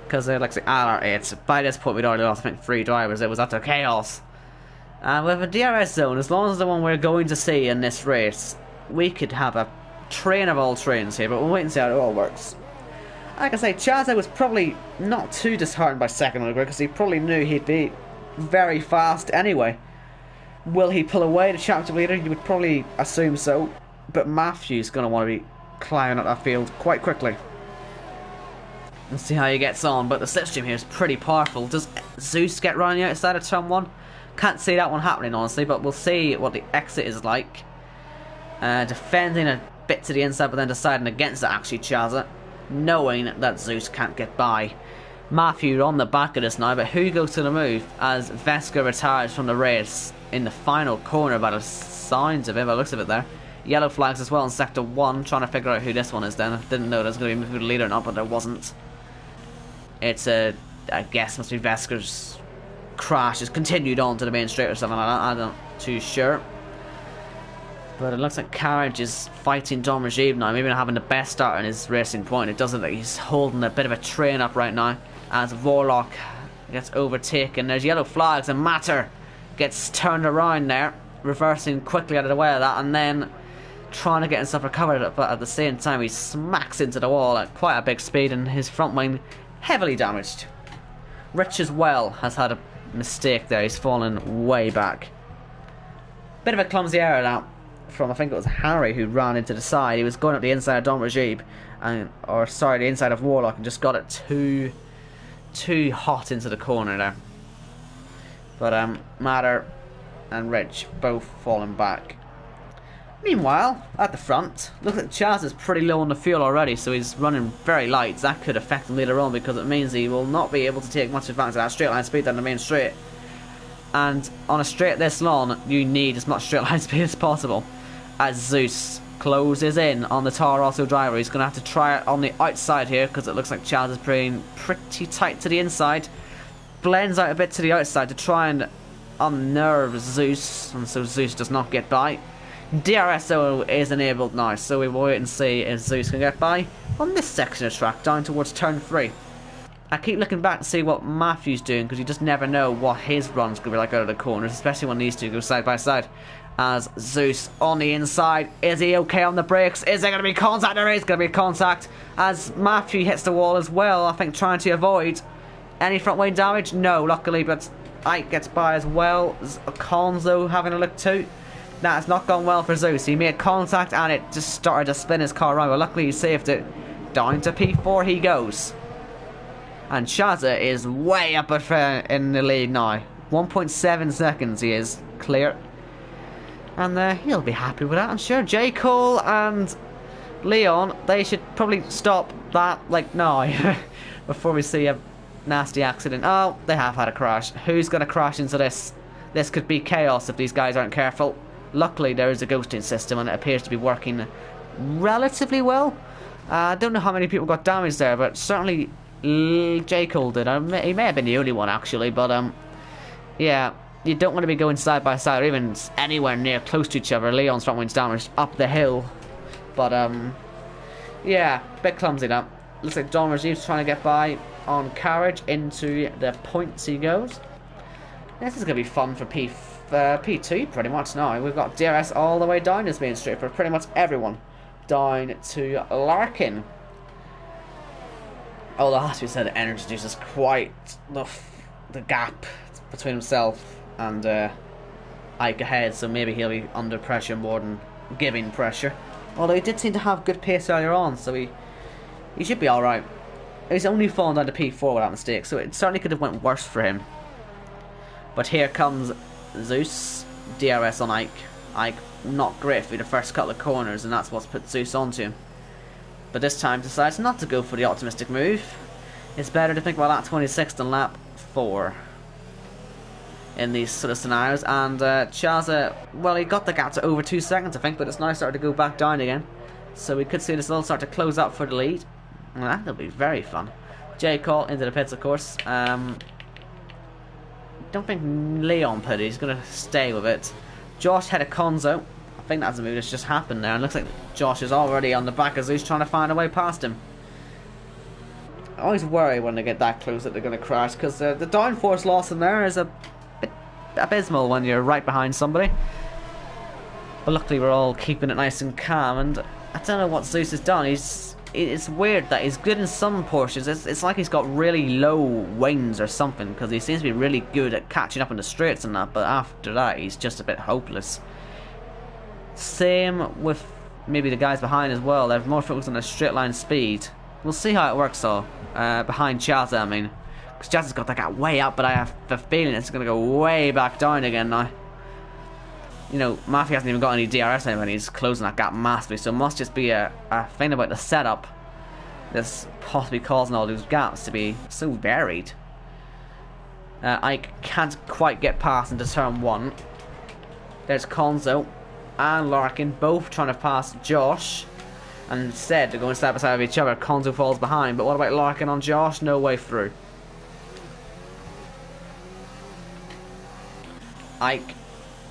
Because like the ILR8, by this point we'd already lost, I think, 3 drivers. It was utter chaos. And with a DRS zone, as long as the one we're going to see in this race, we could have a train of all trains here, but we'll wait and see how it all works. Like I say, Chazza was probably not too disheartened by second on the grid because he probably knew he'd be very fast anyway. Will he pull away the championship leader? You would probably assume so, but Matthew's going to want to be climbing up that field quite quickly. Let's see how he gets on, but the slipstream here is pretty powerful. Does Zeus get round the outside of turn 1? Can't see that one happening honestly, but we'll see what the exit is like. Defending a bit to the inside, but then deciding against it actually, Chazza, knowing that Zeus can't get by. Matthew on the back of this now, but who goes to the move as Veska retires from the race in the final corner by the signs of it, by the looks of it there. Yellow flags as well in sector 1, trying to figure out who this one is then. I didn't know there was going to be who the leader or not, but there wasn't. It's I guess must be Veska's crash has continued on to the main straight or something like that, I'm not too sure. But it looks like Carriage is fighting Dom Rajiv now, maybe not having the best start in his racing point. It does look like he's holding a bit of a train up right now as Warlock gets overtaken. There's yellow flags and Matter gets turned around there, reversing quickly out of the way of that and then trying to get himself recovered, but at the same time he smacks into the wall at quite a big speed and his front wing heavily damaged. Rich as well has had a mistake there, he's fallen way back. Bit of a clumsy error now from, I think it was Harry who ran into the side. He was going up the inside of Dom Rajib, the inside of Warlock, and just got it too hot into the corner there. But Matter and Rich both falling back. Meanwhile, at the front, look at Chaz is pretty low on the fuel already, so he's running very light. That could affect him later on because it means he will not be able to take much advantage of that straight line speed down the main straight. And on a straight this long, you need as much straight line speed as possible. As Zeus closes in on the Toro Rosso driver, he's going to have to try it on the outside here because it looks like Chaz is playing pretty tight to the inside. Blends out a bit to the outside to try and unnerve Zeus, and so Zeus does not get by. DRSO is enabled now, so we will wait and see if Zeus can get by on this section of track down towards turn 3. I keep looking back to see what Matthew's doing because you just never know what his run's going to be like out of the corners, especially when these two go side by side. As Zeus on the inside, is he okay on the brakes? Is there going to be contact? There is going to be contact as Matthew hits the wall as well, I think trying to avoid any front wing damage. No, luckily, but Ike gets by as well. Conzo having a look too. That has not gone well for Zeus. He made contact and it just started to spin his car around, but luckily he saved it. Down to P4 he goes. And Shazza is way up in the lead now. 1.7 seconds he is clear. And he'll be happy with that, I'm sure. J. Cole and Leon, they should probably stop that, like, now. Before we see a nasty accident. Oh, they have had a crash. Who's going to crash into this? This could be chaos if these guys aren't careful. Luckily, there is a ghosting system and it appears to be working relatively well. I don't know how many people got damaged there, but certainly J. Cole did. He may have been the only one, actually, but yeah, you don't want to be going side by side or even anywhere near close to each other. Leon's front wing's damaged up the hill, but yeah, bit clumsy now. Looks like Don Rajiev's trying to get by on carriage. Into the points he goes. This is going to be fun for P2 pretty much now. We've got DRS all the way down as being straight for pretty much everyone. Down to Larkin. Although it has to be said, Energy Juice is quite the gap between himself and Ike ahead, so maybe he'll be under pressure more than giving pressure. Although he did seem to have good pace earlier on, so he should be alright. He's only fallen down to P4 without mistake, so it certainly could have went worse for him. But here comes Zeus, DRS on Ike. Ike not great for the first couple of corners, and that's what's put Zeus onto him. But this time decides not to go for the optimistic move. It's better to think about lap 26 than lap 4 in these sort of scenarios. And Chaza, well, he got the gap to over 2 seconds, I think, but it's now starting to go back down again. So we could see this all start to close up for the lead. And that'll be very fun. J. Cole into the pits, of course. Don't think Leon put it. He's going to stay with it. Josh had a Konzo. I think that's a move that's just happened there. And looks like Josh is already on the back as he's trying to find a way past him. I always worry when they get that close that they're going to crash, because the downforce loss in there is a bit abysmal when you're right behind somebody. But luckily we're all keeping it nice and calm, and I don't know what Zeus has done. It's weird that he's good in some portions. It's like he's got really low wings or something, because he seems to be really good at catching up in the straights and that, but after that he's just a bit hopeless. Same with maybe the guys behind as well. They're more focused on the straight line speed. We'll see how it works though. Behind Chaza, I mean, because Chaza's got that gap way up, but I have the feeling it's going to go way back down again now. You know, Mafia hasn't even got any DRS anymore, and he's closing that gap massively, so it must just be a thing about the setup that's possibly causing all those gaps to be so varied. Ike can't quite get past into turn 1. There's Konzo and Larkin both trying to pass Josh, and instead they're going side by side of each other. Konzo falls behind, but what about Larkin on Josh? No way through. Ike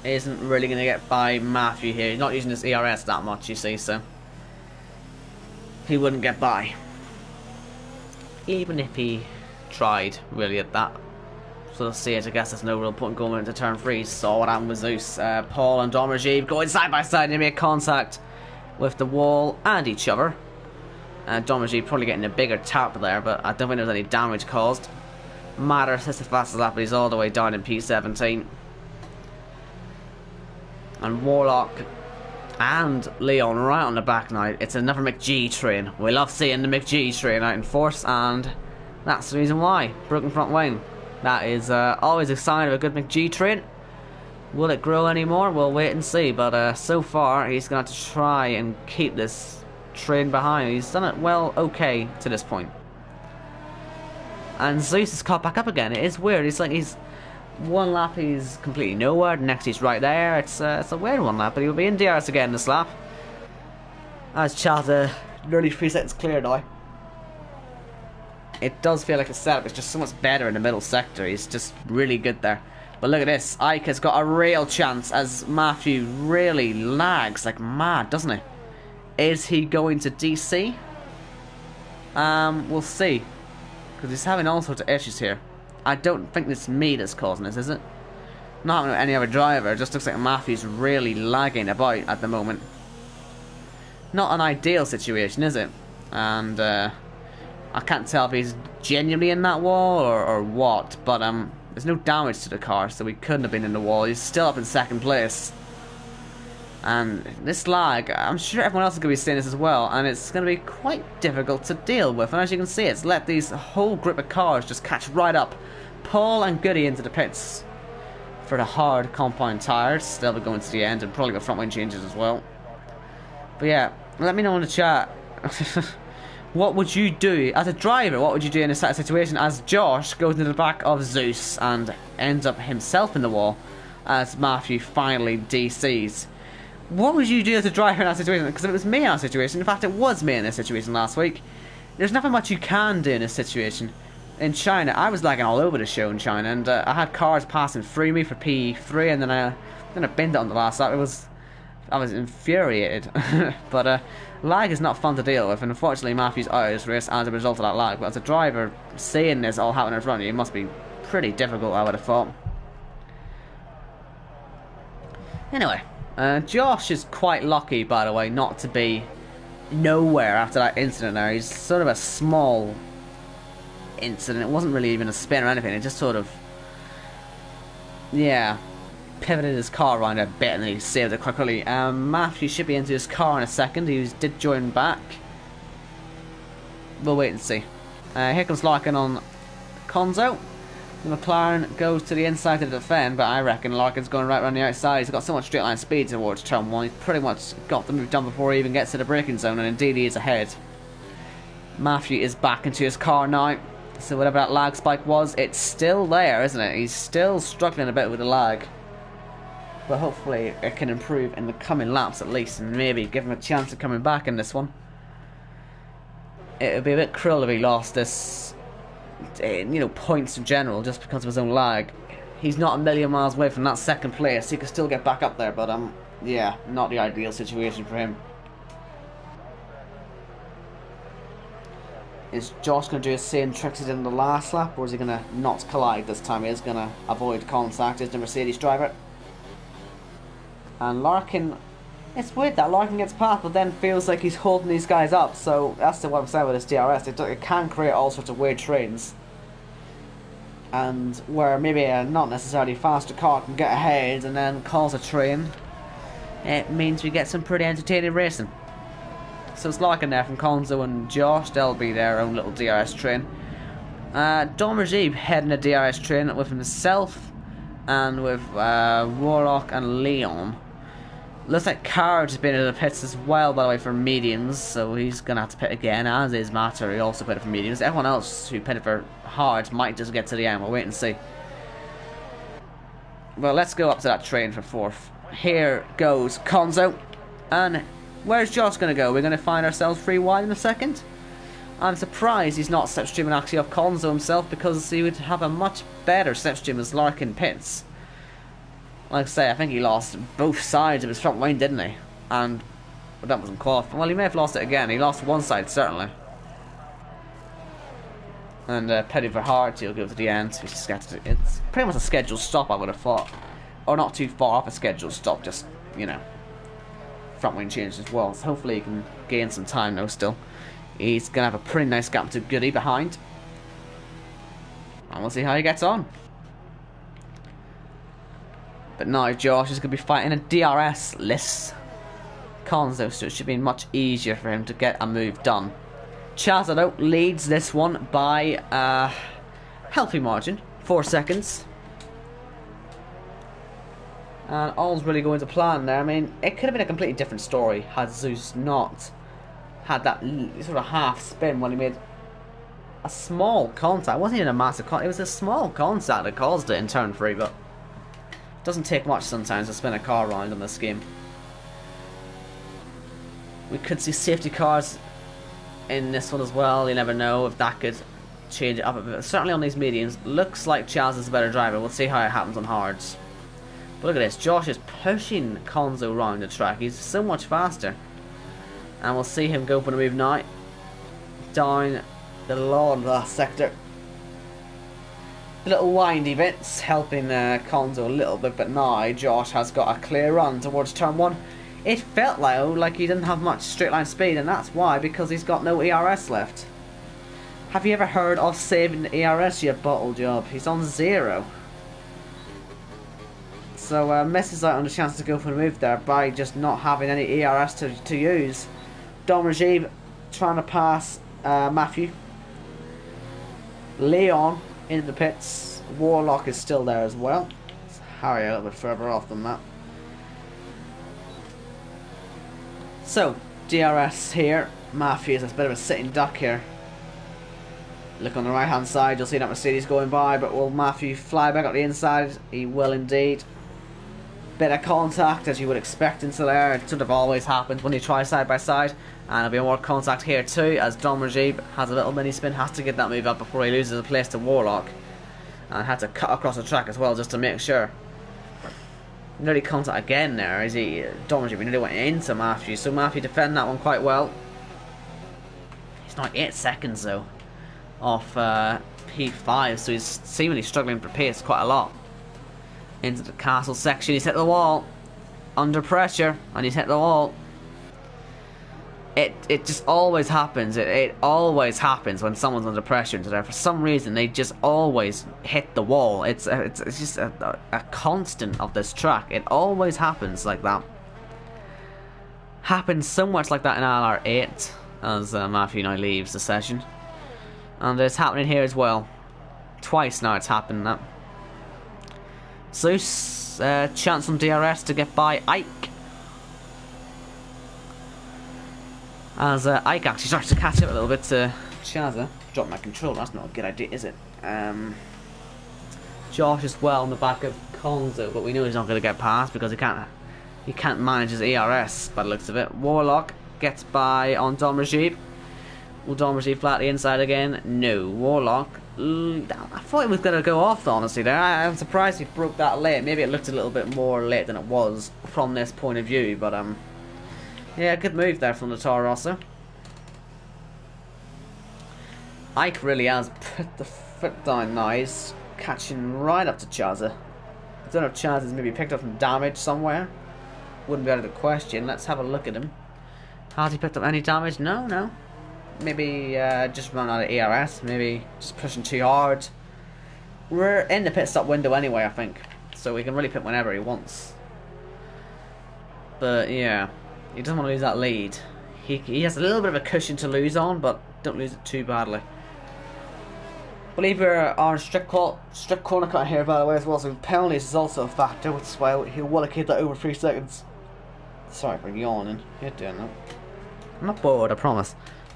isn't really going to get by Matthew here. He's not using his ERS that much, you see, so he wouldn't get by. Even if he tried, really, at that sort of stage. I guess there's no real point going into turn 3. Saw what happened with Zeus. Paul and Don Rajiv going side by side and make contact with the wall and each other. Don Rajiv probably getting a bigger tap there, but I don't think there's any damage caused. Matter is the fastest lap, but he's all the way down in P17. And Warlock and Leon right on the back now. It's another McG train. We love seeing the McG train out in force, and that's the reason why. Broken front wing. That is always a sign of a good McG train. Will it grow anymore? We'll wait and see, but so far he's going to have to try and keep this train behind. He's done it well, okay, to this point. And Zeus is caught back up again. It is weird. It's like he's one lap he's completely nowhere, the next he's right there. It's a weird one lap, but he'll be in DRS again this lap. As Chaza nearly 3 seconds clear now. It does feel like the setup is just so much better in the middle sector. He's just really good there. But look at this, Ike has got a real chance as Matthew really lags like mad, doesn't he? Is he going to DC? We'll see, because he's having all sorts of issues here. I don't think it's me that's causing this, is it? Not any other driver. It just looks like Matthew's really lagging about at the moment. Not an ideal situation, is it? And I can't tell if he's genuinely in that wall or what, but there's no damage to the car, so he couldn't have been in the wall. He's still up in second place. And this lag, I'm sure everyone else is going to be seeing this as well, and it's going to be quite difficult to deal with. And as you can see, it's let these whole group of cars just catch right up. Paul and Goody into the pits for the hard compound tyres. They'll be going to the end and probably got front wing changes as well. But yeah, let me know in the chat What would you do as a driver? What would you do in a situation as Josh goes into the back of Zeus and ends up himself in the wall as Matthew finally DCs? What would you do as a driver in that situation? Because if it was me in that situation, in fact it was me in this situation last week, there's nothing much you can do in this situation. In China, I was lagging all over the show in China, and I had cars passing through me for P3, and then I binned it on the last lap. I was infuriated. But lag is not fun to deal with, and unfortunately Matthew's out of this race as a result of that lag. But as a driver, seeing this all happen in front of you, it must be pretty difficult, I would have thought. Anyway, Josh is quite lucky, by the way, not to be nowhere after that incident there. He's sort of a small incident. It wasn't really even a spin or anything. It just sort of, yeah, pivoted his car around a bit and then he saved it quickly. Matthew should be into his car in a second. He did join back. We'll wait and see. Here comes Larkin on Conzo. The McLaren goes to the inside to defend, but I reckon Larkin's going right around the outside. He's got so much straight line speed towards turn 1. He's pretty much got the move done before he even gets to the braking zone, and indeed he is ahead. Matthew is back into his car now. So whatever that lag spike was, it's still there, isn't it? He's still struggling a bit with the lag. But hopefully it can improve in the coming laps at least, and maybe give him a chance of coming back in this one. It would be a bit cruel if he lost this, points in general just because of his own lag. He's not a million miles away from that second place. He could still get back up there, but yeah, not the ideal situation for him. Is Josh going to do the same tricks he did in the last lap, or is he going to not collide this time? He is going to avoid contact as the Mercedes driver. And Larkin, it's weird that Larkin gets past, but then feels like he's holding these guys up. So that's what I'm saying with this DRS. It can create all sorts of weird trains. And where maybe a not necessarily faster car can get ahead and then cause a train, it means we get some pretty entertaining racing. So it's Larkin there from Conzo and Josh. They'll be their own little DRS train. Dommerjeeb heading a DRS train with himself and with Warlock and Leon. Looks like Carge has been in the pits as well, by the way, for mediums, so he's going to have to pit again, as is Matter. He also pitted for mediums. Everyone else who pitted for hards might just get to the end. We'll wait and see. Well, let's go up to that train for fourth. Here goes Conzo. And where's Josh going to go? We're going to find ourselves 3 wide in a second. I'm surprised he's not slipstreaming actually off Conzo himself, because he would have a much better slipstream as Larkin pits. Like I say, I think he lost both sides of his front wing, didn't he? And but that wasn't qualified. Well, he may have lost it again. He lost one side, certainly. And Petty for hard, he'll go to the end. It's pretty much a scheduled stop, I would have thought. Or not too far off a scheduled stop, just, front wing change as well. So hopefully he can gain some time though still. He's going to have a pretty nice gap to Goody behind. And we'll see how he gets on. But now Josh is going to be fighting a DRS-less Conzo, so it should be much easier for him to get a move done. Chazado leads this one by a healthy margin, 4 seconds. And all's really going to plan there. I mean, it could have been a completely different story had Zeus not had that sort of half spin when he made a small contact. It wasn't even a massive contact, it was a small contact that caused it in turn 3, but it doesn't take much sometimes to spin a car around in this game. We could see safety cars in this one as well. You never know if that could change it up a bit. Certainly on these mediums, looks like Chaz is a better driver. We'll see how it happens on hards. But look at this, Josh is pushing Conzo around the track. He's so much faster. And we'll see him go for the move now. Down the lower sector. The little windy bits helping Conzo a little bit, but now Josh has got a clear run towards turn 1. It felt like he didn't have much straight line speed, and that's why, because he's got no ERS left. Have you ever heard of saving the ERS, you bottle job? He's on 0. So misses out on the chance to go for the move there by just not having any ERS to use. Dom Rajiv trying to pass Matthew. Leon into the pits. Warlock is still there as well. It's Harry a little bit further off than that. So, DRS here. Matthews is a bit of a sitting duck here. Look on the right hand side, you'll see that Mercedes going by, but will Matthew fly back up the inside? He will indeed. Bit of contact as you would expect into there. It sort of always happens when you try side by side, and there'll be more contact here too as Dom Rajib has a little mini spin, has to get that move up before he loses a place to Warlock, and had to cut across the track as well just to make sure. Nearly contact again there as Dom Rajib nearly went into Matthew, so Matthew defended that one quite well. He's not 8 seconds though off P5, so he's seemingly struggling for pace quite a lot. Into the castle section, he's hit the wall. Under pressure, and he's hit the wall. It just always happens. It always happens when someone's under pressure into there. For some reason, they just always hit the wall. It's just a constant of this track. It always happens like that. Happens so much like that in ILR8 as Matthew now leaves the session. And it's happening here as well. Twice now it's happened that. Zeus, chance on DRS to get by Ike. As Ike actually starts to catch up a little bit to Chaza. Drop my controller, that's not a good idea, is it? Josh as well on the back of Konzo, but we know he's not going to get past because he can't manage his ERS by the looks of it. Warlock gets by on Dom Rajib. Will Dom Rajib flat the inside again? No. Warlock. I thought he was going to go off, honestly, there. I'm surprised he broke that late. Maybe it looked a little bit more late than it was from this point of view, but yeah, good move there from the Toro Rosso. Ike really has put the foot down now. He's catching right up to Chaza. I don't know if Chaza's maybe picked up some damage somewhere. Wouldn't be out of the question. Let's have a look at him. Has he picked up any damage? No. Maybe just run out of ERS. Maybe just pushing too hard. We're in the pit stop window anyway, I think. So he can really pit whenever he wants. But yeah, he doesn't want to lose that lead. He has a little bit of a cushion to lose on, but don't lose it too badly. I believe we're on strict corner cut here, by the way, as well. So penalties is also a factor, which is why he'll want to keep that over 3 seconds. Sorry for yawning. You're doing that. I'm not bored, I promise.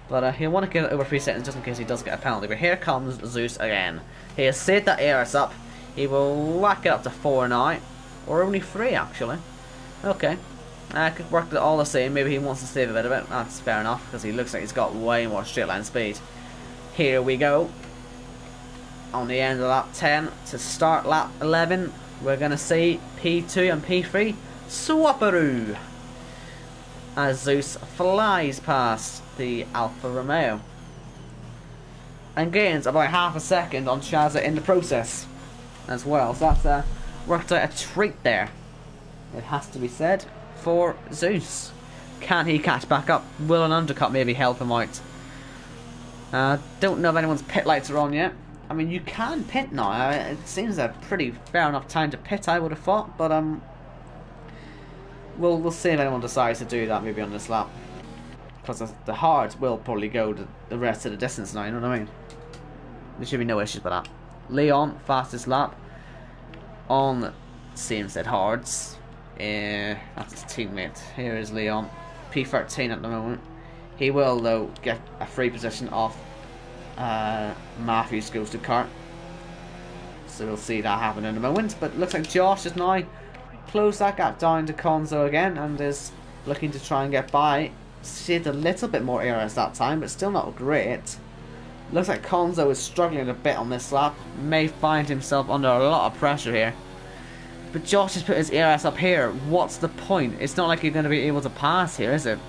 But he'll want to get it over 3 seconds just in case he does get a penalty. But here comes Zeus again. He has saved that ERS up. He will whack it up to 4 now. Or only 3, actually. Okay. Could work all the same. Maybe he wants to save a bit of it. That's fair enough, because he looks like he's got way more straight line speed. Here we go. On the end of lap 10 to start lap 11, we're going to see P2 and P3 Swaparoo as Zeus flies past the Alfa Romeo and gains about half a second on Chaza in the process as well. So that's worked out a treat there, it has to be said, for Zeus. Can he catch back up? Will an undercut maybe help him out? Don't know if anyone's pit lights are on yet. I mean, you can pit now. It seems a pretty fair enough time to pit, I would have thought, but we'll see if anyone decides to do that maybe on this lap, because the hards will probably go to the rest of the distance now. You know what I mean? There should be no issues with that. Leon, fastest lap on same set hards. That's his teammate. Here is Leon, P13 at the moment. He will though get a free position off Matthews goes to kart, so we'll see that happen in a moment. But looks like Josh is now closed that gap down to Konzo again and is looking to try and get by. Saved a little bit more ERS that time, but still not great. Looks like Konzo is struggling a bit on this lap, may find himself under a lot of pressure here. But Josh has put his ERS up here. What's the point? It's not like you're going to be able to pass here, is it?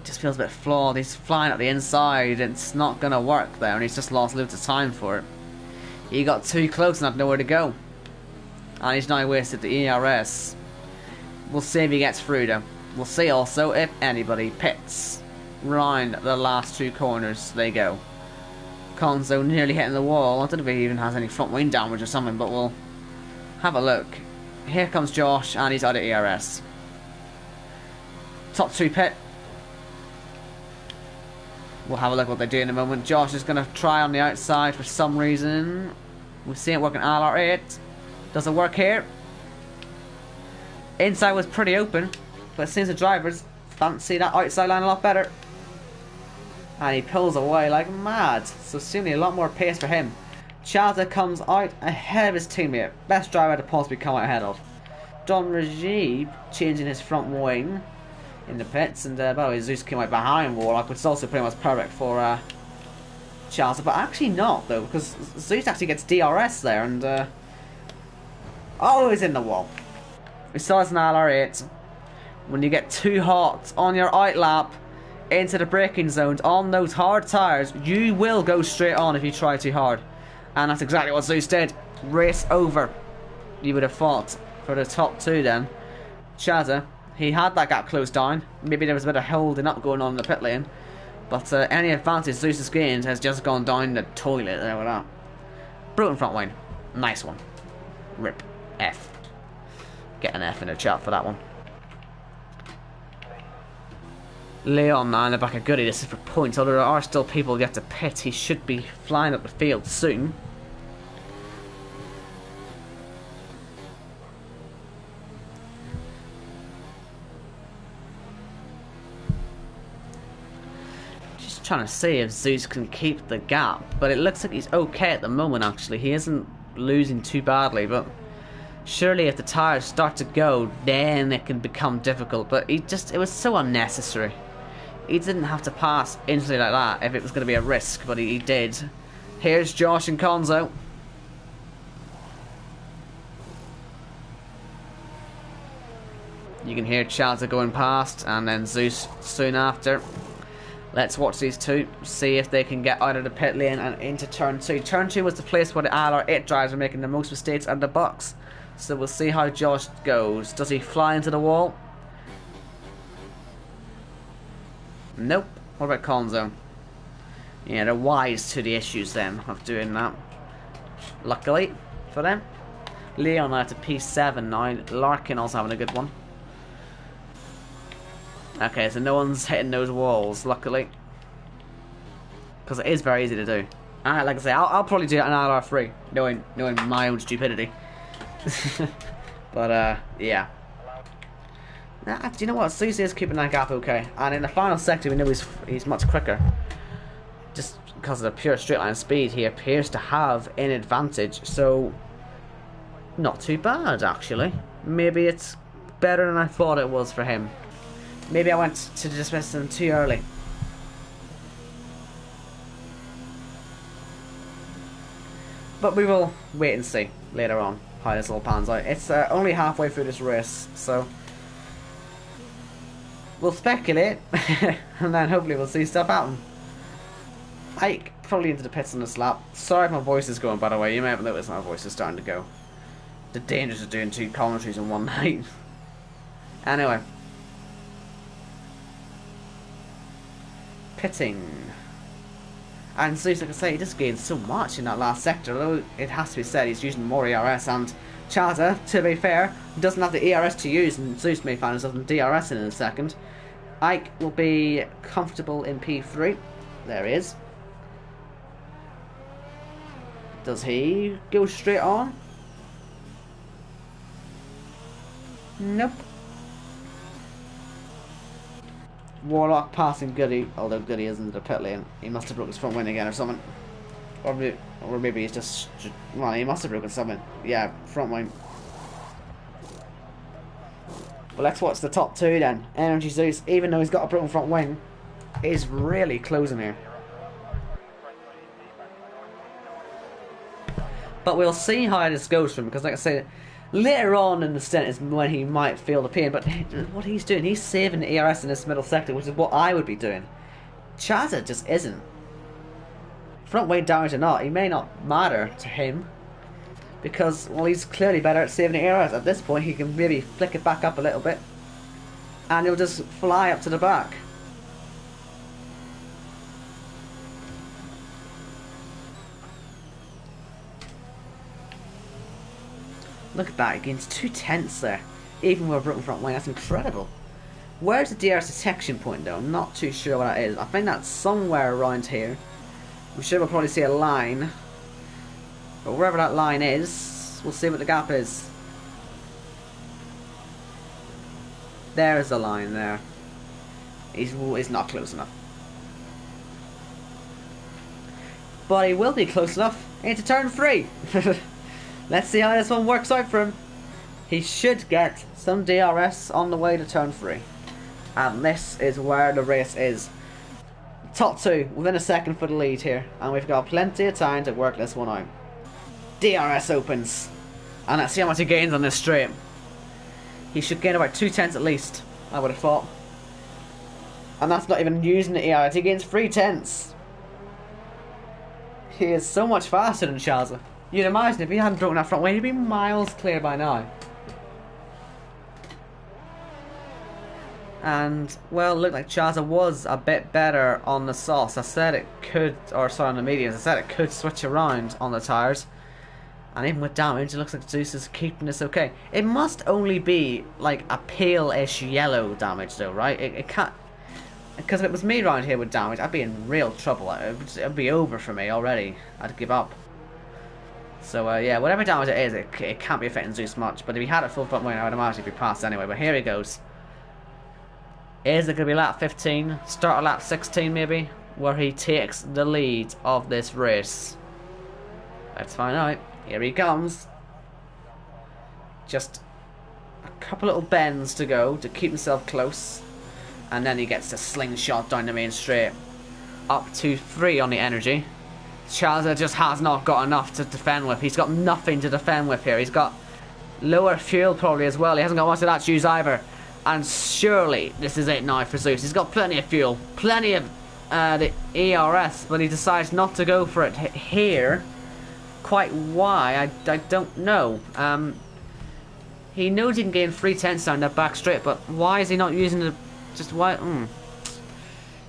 Just feels a bit flawed. He's flying at the inside. It's not going to work there, and he's just lost loads of time for it. He got too close and had nowhere to go, and he's now wasted the ERS. We'll see if he gets through though. We'll see also if anybody pits round the last 2 corners. They go. Konzo nearly hitting the wall. I don't know if he even has any front wing damage or something, but we'll have a look. Here comes Josh, and he's out of ERS. Top 2 pit. We'll have a look what they do in a moment. Josh is going to try on the outside for some reason. We've seen it work in ILR8. Does it work here? Inside was pretty open. But it seems the drivers fancy that outside line a lot better. And he pulls away like mad. So seemingly a lot more pace for him. Chaza comes out ahead of his teammate. Best driver to possibly come out ahead of. Don Rajib changing his front wing in the pits. And by the way, Zeus came out behind Warlock, which is also pretty much perfect for Chaza. But actually not, though, because Zeus actually gets DRS there. And oh, he's in the wall. We saw this in ILR8. When you get too hot on your out lap into the braking zones on those hard tyres, you will go straight on if you try too hard. And that's exactly what Zeus did. Race over, you would have thought, for the top two then. Chaza, he had that gap closed down. Maybe there was a bit of holding up going on in the pit lane. But any advantage Zeus has gained has just gone down the toilet there with that. Brutal front wing. Nice one. Rip. F. Get an F in the chat for that one. Leon now in the back of Goody. This is for points. Although there are still people yet to pit, he should be flying up the field soon. Just trying to see if Zeus can keep the gap, but it looks like he's okay at the moment. Actually, he isn't losing too badly, but surely if the tires start to go, then it can become difficult. But it was so unnecessary. He didn't have to pass instantly like that if it was going to be a risk, but he did. Here's Josh and Konzo. You can hear Chaza going past, and then Zeus soon after. Let's watch these two, see if they can get out of the pit lane and into turn 2. Turn 2 was the place where the ILR8 drivers were making the most mistakes out of the box. So we'll see how Josh goes. Does he fly into the wall? Nope. What about Konzo? Yeah, they're wise to the issues then of doing that. Luckily for them. Leon out to P7 now. Larkin also having a good one. Okay, so no one's hitting those walls, luckily. Because it is very easy to do. Alright, like I say, I'll probably do it on ILR3, knowing my own stupidity. But, yeah. Do you know what? Susie is keeping that gap okay. And in the final sector, we know he's much quicker. Just because of the pure straight line speed, he appears to have an advantage. So, not too bad, actually. Maybe it's better than I thought it was for him. Maybe I went to dismiss him too early. But we will wait and see later on how this all pans out. It's only halfway through this race, so we'll speculate, and then hopefully we'll see stuff happen. Ike probably into the pits on this lap. Sorry if my voice is going, by the way. You may have noticed my voice is starting to go. The dangers of doing 2 commentaries in one night. Anyway. Pitting. And Zeus, like I say, he just gained so much in that last sector, although it has to be said he's using more ERS, and Chaza, to be fair, doesn't have the ERS to use, and Zeus may find himself in DRS in a second. Ike will be comfortable in P3. There he is. Does he go straight on? Nope. Warlock passing Goody, although Goody isn't in the pit lane. He must have broke his front wing again or something. Or maybe he's just... Well, he must have broken something. Yeah, front wing. But let's watch the top 2 then. Energy Zeus, even though he's got a broken front wing, is really closing here. But we'll see how this goes for him, because like I said, later on in the stint is when he might feel the pain, but what he's doing, he's saving the ERS in this middle sector, which is what I would be doing. Chaza just isn't. Front wing damage or not, he may not matter to him, because, well, he's clearly better at saving the ERS. At this point, he can maybe flick it back up a little bit, and he'll just fly up to the back. Look at that, he gains 2/10 there, even with a broken front wing. That's incredible. Where's the DRS detection point though? I'm not too sure what that is. I think that's somewhere around here. I'm sure we'll probably see a line. But wherever that line is, we'll see what the gap is. There's the line there. He's not close enough. But he will be close enough into turn 3. Let's see how this one works out for him. He should get some DRS on the way to turn 3. And this is where the race is. Top 2 within a second for the lead here. And we've got plenty of time to work this one out. DRS opens. And let's see how much he gains on this straight. He should gain about 2 tenths at least, I would have thought. And that's not even using the ERS. He gains 3 tenths. He is so much faster than Chaza. You'd imagine if he hadn't broken that front wing, he'd be miles clear by now. And, well, looked like Chaza was a bit better on the sauce. I said it could, or sorry, on the mediums. I said it could switch around on the tyres. And even with damage, it looks like Zeus is keeping this okay. It must only be like a pale-ish yellow damage though, right? It can't... Because if it was me around here with damage, I'd be in real trouble. It'd be over for me already. I'd give up. So, yeah, whatever damage it is, it can't be affecting Zeus much. But if he had a full front wing, I would imagine he'd be passed anyway. But here he goes. Is it going to be lap 15? Start of lap 16 maybe? Where he takes the lead of this race. Let's find out. Here he comes. Just a couple little bends to go to keep himself close. And then he gets a slingshot down the main straight. Up to 3 on the energy. Chaza just has not got enough to defend with. He's got nothing to defend with here. He's got lower fuel probably as well. He hasn't got much of that to use either. And surely this is it now for Zeus. He's got plenty of fuel. Plenty of the ERS. But he decides not to go for it here. Quite why, I don't know. He knows he can gain 3 tenths down that back straight, but why is he not using the... Just why...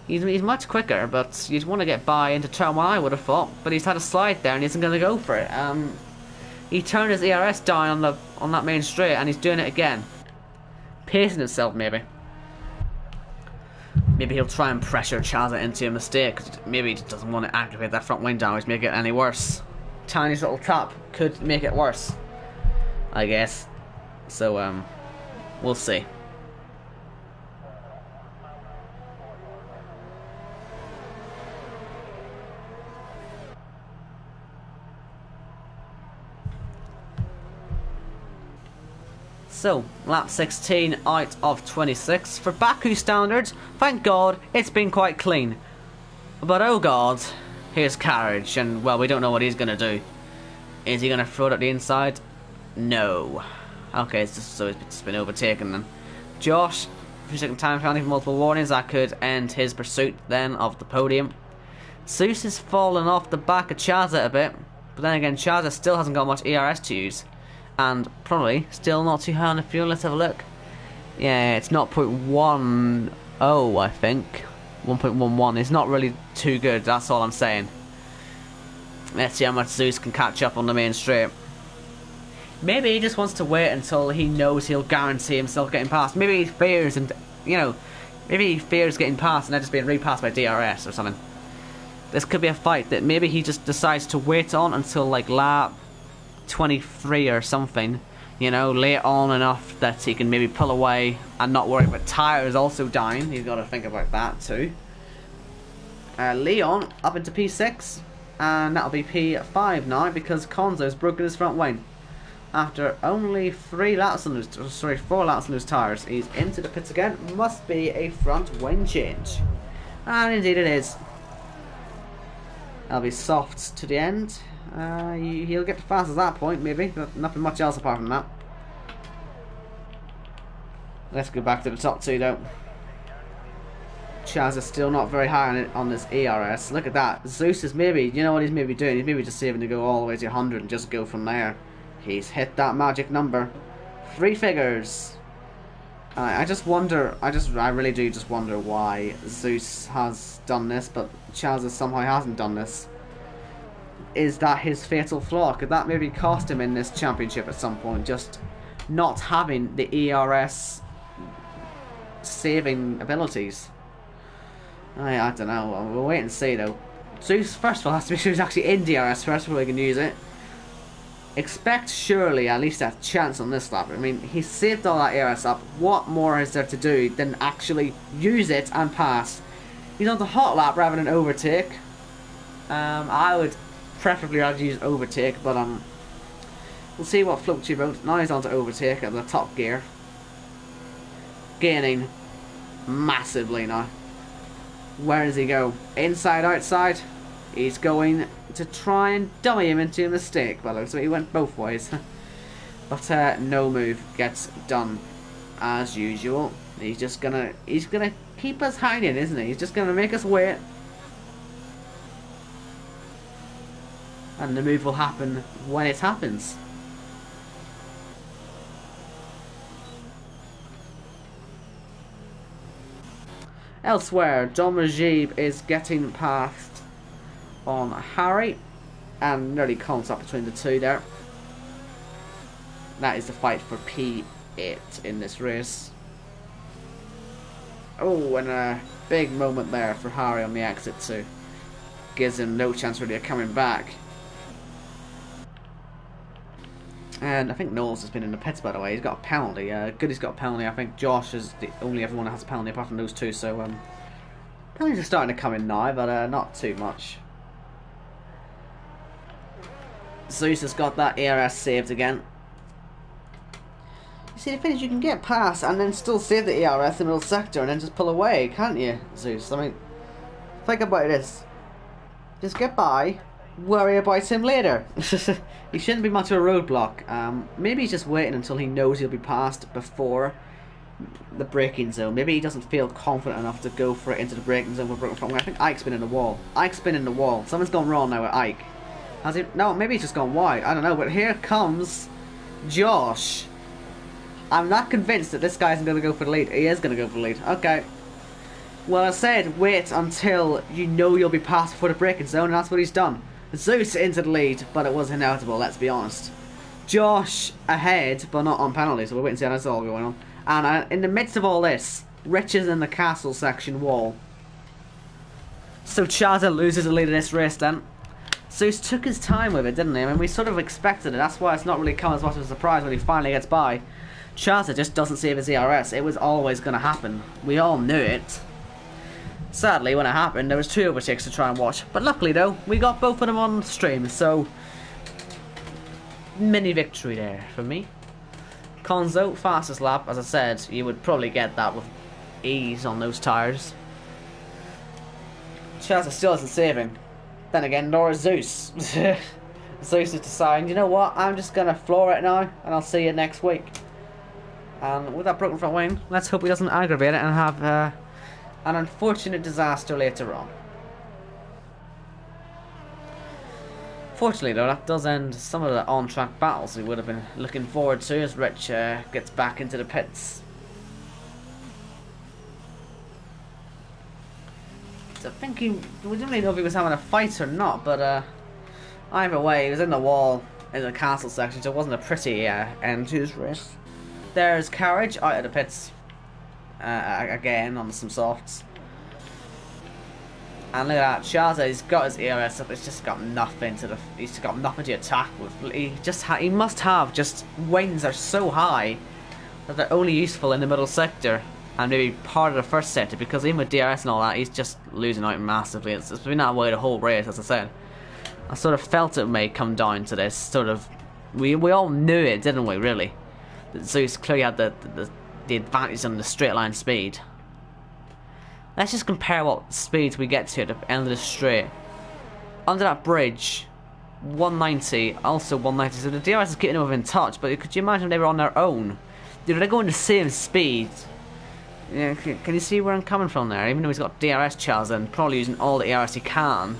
He's much quicker, but you'd want to get by into turn 1, I would have thought. But he's had a slide there and he isn't going to go for it. He turned his ERS down on that main straight and he's doing it again. Pacing himself, maybe. Maybe he'll try and pressure Chaza into a mistake. Maybe he just doesn't want to activate that front wing damage, make it any worse. Tiny little tap could make it worse, I guess. So, we'll see. So, lap 16 out of 26. For Baku standards, thank God, it's been quite clean. But oh God, here's Carriage, and well, we don't know what he's going to do. Is he going to throw it at the inside? No. Okay, it's just, so it's been overtaken then. Josh, for second time penalty for multiple warnings, that could end his pursuit then of the podium. Zeus has fallen off the back of Chaza a bit, but then again, Chaza still hasn't got much ERS to use. And probably still not too high on the fuel. Let's have a look. Yeah, it's 0.10, I think. 1.11. It's not really too good, that's all I'm saying. Let's see how much Zeus can catch up on the main straight. Maybe he just wants to wait until he knows he'll guarantee himself getting past. Maybe he fears, and maybe he fears getting past and then just being repassed by DRS or something. This could be a fight that maybe he just decides to wait on until like lap 23 or something, late on enough that he can maybe pull away and not worry about tyres also dying. He's got to think about that too. Leon up into P6, and that'll be P5 now because Konzo's broken his front wing. After only 4 laps on those tyres, he's into the pits again. Must be a front wing change, and indeed it is. That'll be soft to the end. He'll get fast at that point, maybe, but nothing much else apart from that. Let's go back to the top 2 though. Chaz is still not very high on this ERS. Look at that. Zeus is maybe, you know what he's maybe doing? He's maybe just saving to go all the way to 100 and just go from there. He's hit that magic number. 3 figures. I just wonder, I really do just wonder why Zeus has done this, but Chaz somehow hasn't done this. Is that his fatal flaw? Could that maybe cost him in this championship at some point? Just not having the ERS saving abilities. I don't know. We'll wait and see though. Zeus first of all has to be sure he's actually in DRS first before he can use it. expect surely at least a chance on this lap. I mean, he saved all that ARS up. What more is there to do than actually use it and pass? He's on the hot lap rather than overtake. I would preferably rather use overtake, but we'll see what floats your boat. Now he's on to overtake at the top gear, gaining massively now. Where does he go? Inside, outside? He's going to try and dummy him into a mistake, by the looks of it. He went both ways. But no move gets done as usual. He's gonna keep us hanging, isn't he? He's just gonna make us wait. And the move will happen when it happens. Elsewhere, John Majib is getting past on Harry and nearly comes up between the two there. That is the fight for P8 in this race. Oh, and a big moment there for Harry on the exit too. Gives him no chance really of coming back. And I think Knowles has been in the pits, by the way. He's got a penalty. Goody's got a penalty. I think Josh is the only everyone that has a penalty apart from those two. So penalties are starting to come in now, but not too much. Zeus has got that ARS saved again. You see, the thing is, you can get past and then still save the ARS in the middle sector and then just pull away, can't you, Zeus? I mean, think about this. Just get by. Worry about him later. He shouldn't be much of a roadblock. Maybe he's just waiting until he knows he'll be passed before the braking zone. Maybe he doesn't feel confident enough to go for it into the braking zone with broken front wing. I think Ike's been in the wall. Ike's been in the wall. Something's gone wrong now with Ike. Has he? No, maybe he's just gone wide. I don't know. But here comes Josh. I'm not convinced that this guy isn't going to go for the lead. He is going to go for the lead. Okay. Well, I said wait until you know you'll be passed before the braking zone, and that's what he's done. Zeus into the lead, but it was inevitable, let's be honest. Josh ahead, but not on penalty, so we'll wait and see how that's all going on. And in the midst of all this, Rich is in the castle section wall. So Chaza loses the lead in this race then. Zeus took his time with it, didn't he? I mean, we sort of expected it. That's why it's not really come as much of a surprise when he finally gets by. Chaza just doesn't save his ERS. It was always going to happen. We all knew it. Sadly, when it happened, there was 2 overtakes to try and watch. But luckily, though, we got both of them on stream, so mini victory there for me. Conzo, fastest lap. As I said, you would probably get that with ease on those tyres. Chelsea still isn't saving. Then again, nor is Zeus. Zeus is deciding, you know what, I'm just going to floor it now, and I'll see you next week. And with that broken front wing, let's hope he doesn't aggravate it and have an unfortunate disaster later on. Fortunately though, that does end some of the on-track battles we would have been looking forward to as Rich gets back into the pits. So I think we didn't really know if he was having a fight or not, but either way, he was in the wall in the castle section, so it wasn't a pretty end to his race. There's Carriage out of the pits. Again on some softs, and look at that, Shaza, he's got his ERS up. It's just got nothing to he's got nothing to attack with. He must have just wings are so high that they're only useful in the middle sector and maybe part of the first sector, because even with DRS and all that, he's just losing out massively. It's been that way the whole race, as I said. I sort of felt it may come down to this sort of. We all knew it, didn't we? Really, that Zeus clearly had the advantage on the straight line speed. Let's just compare what speeds we get to at the end of the straight. Under that bridge, 190, also 190. So the DRS is getting within touch, but could you imagine if they were on their own? Dude, they're going the same speed. Yeah, can you see where I'm coming from there? Even though he's got DRS charge and probably using all the ERS he can.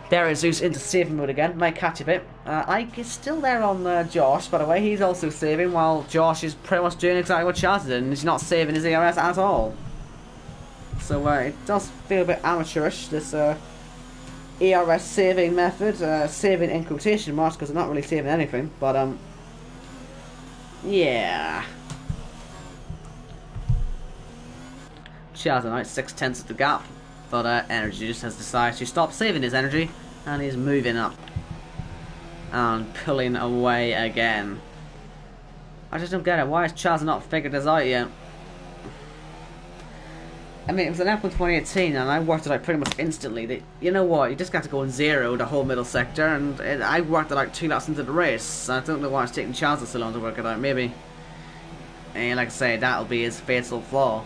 There is Zeus into saving mode again, might catch a bit. Ike is still there on Josh, by the way. He's also saving, while Josh is pretty much doing exactly what Chaz did, and he's not saving his ERS at all. So it does feel a bit amateurish, this ERS saving method. Saving in quotation marks, because they're not really saving anything, but yeah. Chaz now 6/10 of the gap. But Energy just has decided to stop saving his energy, and he's moving up. and pulling away again. I just don't get it. Why has Chaz not figured this out yet? I mean, it was an F1 2018 and I worked it out pretty much instantly. You know what, you just got to go in zero the whole middle sector, and I worked it out 2 laps into the race. I don't know why it's taking Chaz so long to work it out, maybe. And like I say, that'll be his fatal flaw.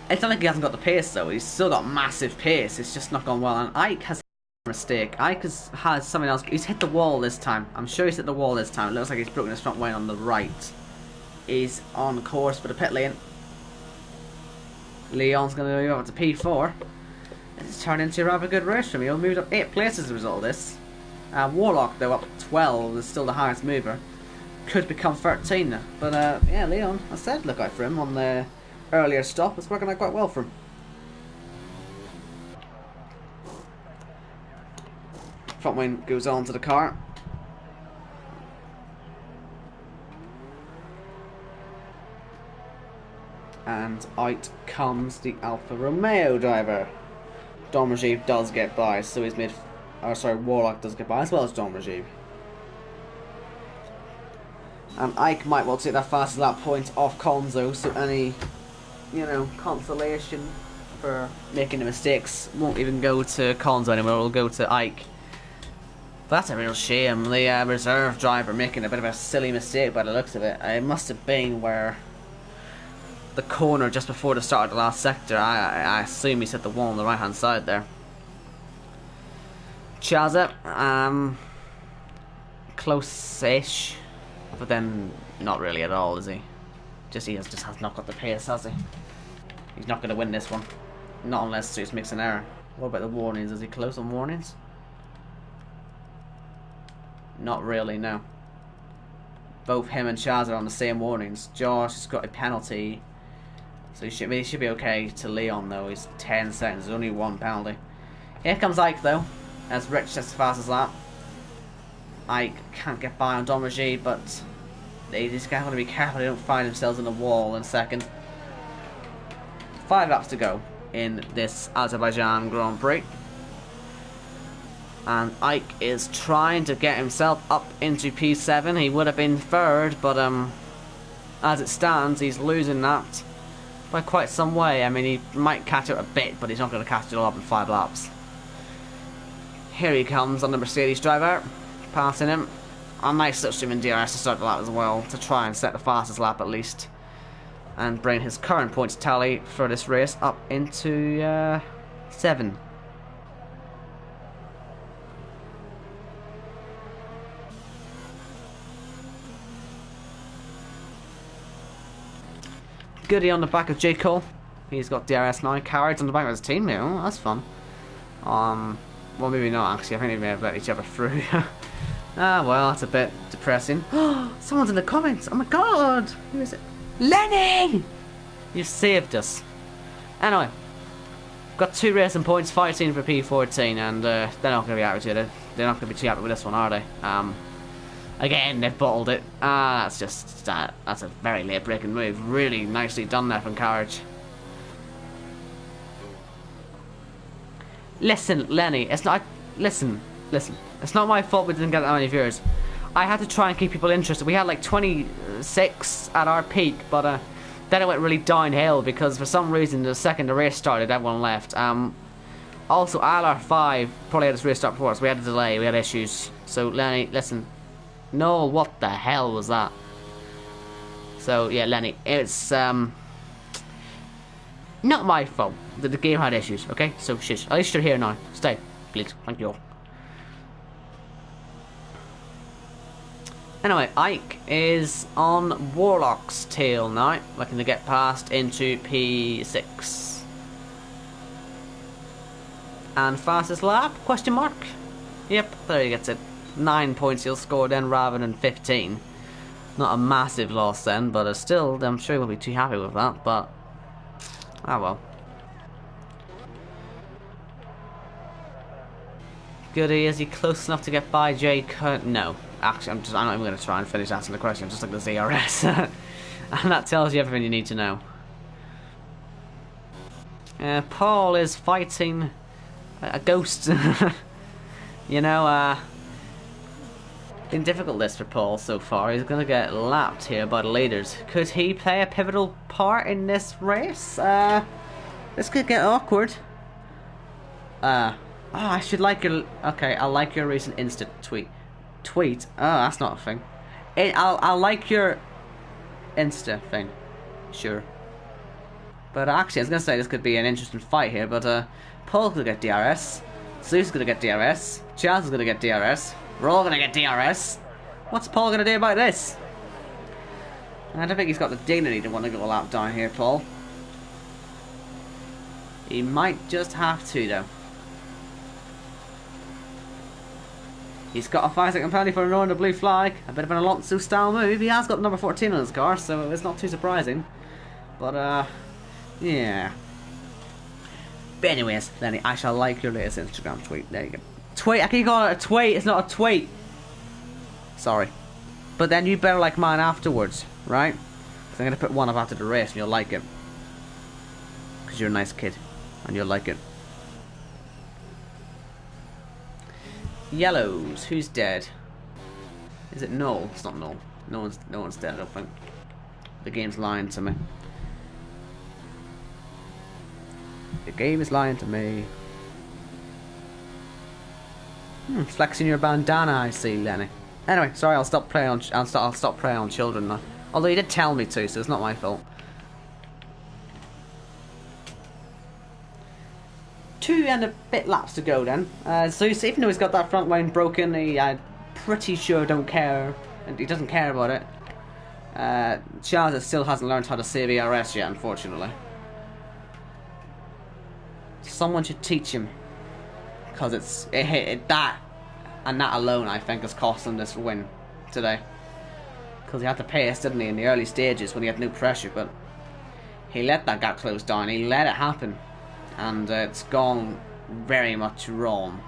It's not like he hasn't got the pace though, he's still got massive pace, it's just not gone well. And Ike has a mistake. Ike has something else. He's hit the wall this time. I'm sure he's hit the wall this time. It looks like he's broken his front wing on the right. He's on course for the pit lane. Leon's going to move up to P4. It's turned into a rather good race for me. He'll moved up 8 places as a result of this. Warlock though up 12 is still the highest mover. Could become 13. But yeah, Leon, I said look out for him on the earlier stop. It's working out quite well for him. Front wing goes on to the car. And out comes the Alfa Romeo driver. Dom Rajiv does get by, so he's made. Oh, sorry, Warlock does get by as well as Dom Rajiv. And Ike might well take that fastest lap point off Konzo, so any, you know, consolation for making the mistakes won't even go to Konzo anymore, it'll go to Ike. But that's a real shame, the reserve driver making a bit of a silly mistake by the looks of it. It must have been where the corner just before the start of the last sector. I assume he's hit the wall on the right hand side there. Chaza, close-ish, but then not really at all, is he? He just has not got the pace, has he? He's not going to win this one, not unless he just makes an error. What about the warnings? Is he close on warnings? Not really, no. Both him and Chaz are on the same warnings. Josh has got a penalty, so he should be okay to Leon though. He's 10 seconds, there's only 1 penalty. Here comes Ike though, as Rich has the fastest lap. Ike can't get by on Dom Rajiv, but they just got to be careful they don't find themselves in the wall in a second. 5 laps to go in this Azerbaijan Grand Prix. And Ike is trying to get himself up into P7. He would have been 3rd, but as it stands, he's losing that by quite some way. I mean, he might catch it a bit, but he's not going to catch it all up in 5 laps. Here he comes on the Mercedes driver, passing him. A nice slipstream in DRS to start the lap as well, to try and set the fastest lap at least, and bring his current points tally for this race up into 7. Goody on the back of J. Cole. He's got DRS now. Carriage on the back of his teammate. Oh, that's fun. Well, maybe not actually. I think they may have let each other through. Ah, well, that's a bit depressing. Someone's in the comments. Oh my god! Who is it? Lenny! You saved us. Anyway, got 2 racing points, 15 for P14, and they're not going to be happy with it. They're not going to be too happy with this one, are they? Again, they've bottled it. That's just that's a very late breaking move. Really nicely done there from Carriage. Listen, Lenny, it's not. Listen. It's not my fault we didn't get that many viewers. I had to try and keep people interested. We had like 26 at our peak, but then it went really downhill because for some reason the second the race started, everyone left. Also, ILR4 probably had this race start before us. We had a delay. We had issues. So Lenny, listen. No, what the hell was that? So yeah, Lenny, it's not my fault that the game had issues, okay? So shush. At least you're here now. Stay, please. Thank you all. Anyway, Ike is on Warlock's tail now, looking to get past into P6. And fastest lap? Question mark? Yep, there he gets it. 9 points he'll score then rather than 15. Not a massive loss then, but still, I'm sure he won't be too happy with that, but ah well. Goody, is he close enough to get by Jake? No. Actually, I'm not even going to try and finish answering the question, just like the ZRS. And that tells you everything you need to know. Paul is fighting a ghost. You know, been difficult this for Paul so far. He's going to get lapped here by the leaders. Could he play a pivotal part in this race? This could get awkward. Oh, I should like your... Okay, I like your recent Insta tweet. Tweet? Oh, that's not a thing. I'll like your Insta thing. Sure. But actually, I was going to say this could be an interesting fight here, but Paul's going to get DRS. Zeus is going to get DRS. Chaz is going to get DRS. We're all going to get DRS. What's Paul going to do about this? I don't think he's got the dignity to want to go a lap down here, Paul. He might just have to, though. He's got a 5-second penalty for ignoring the blue flag. A bit of an Alonso style move. He has got number 14 on his car, so it's not too surprising. But, yeah. But anyways, Lenny, I shall like your latest Instagram tweet. There you go. Tweet? I can call it a tweet. It's not a tweet. Sorry. But then you better like mine afterwards, right? Because I'm going to put one up after the race and you'll like it. Because you're a nice kid. And you'll like it. Yellows. Who's dead? Is it Noel? It's not Noel. No one's dead, I don't think. The game's lying to me. The game is lying to me. Flexing your bandana, I see, Lenny. Anyway, sorry, I'll stop preying on children now. Although you did tell me to, so it's not my fault. 2 and a bit laps to go then. So even though he's got that front line broken, I'm pretty sure don't care, and he doesn't care about it. Charles still hasn't learned how to save ERS yet, unfortunately. Someone should teach him, because that and that alone, I think, has cost him this win today. Because he had to pace, didn't he, in the early stages when he had no pressure, but he let that gap close down. He let it happen, and it's gone very much wrong.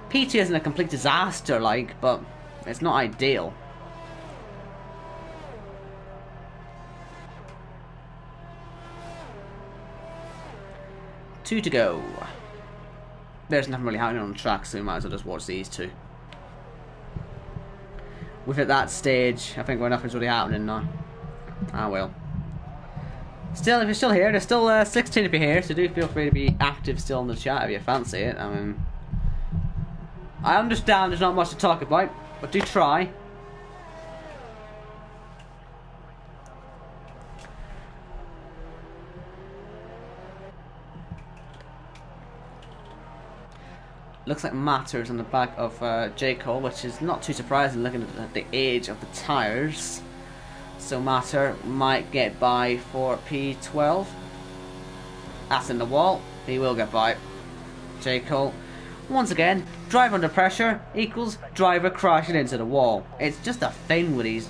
P2 isn't a complete disaster, like, but it's not ideal. Two to go. There's nothing really happening on the track, so we might as well just watch these two. We're at that stage, I think, where nothing's really happening now. Ah well. Still, if you're still here, there's still 16 of you here, so do feel free to be active still in the chat if you fancy it. I mean, I understand there's not much to talk about, but do try. Looks like Matter's on the back of J. Cole, which is not too surprising looking at the age of the tyres. So Matter might get by for P12. That's in the wall. He will get by. J. Cole, once again, driver under pressure equals driver crashing into the wall. It's just a thing with these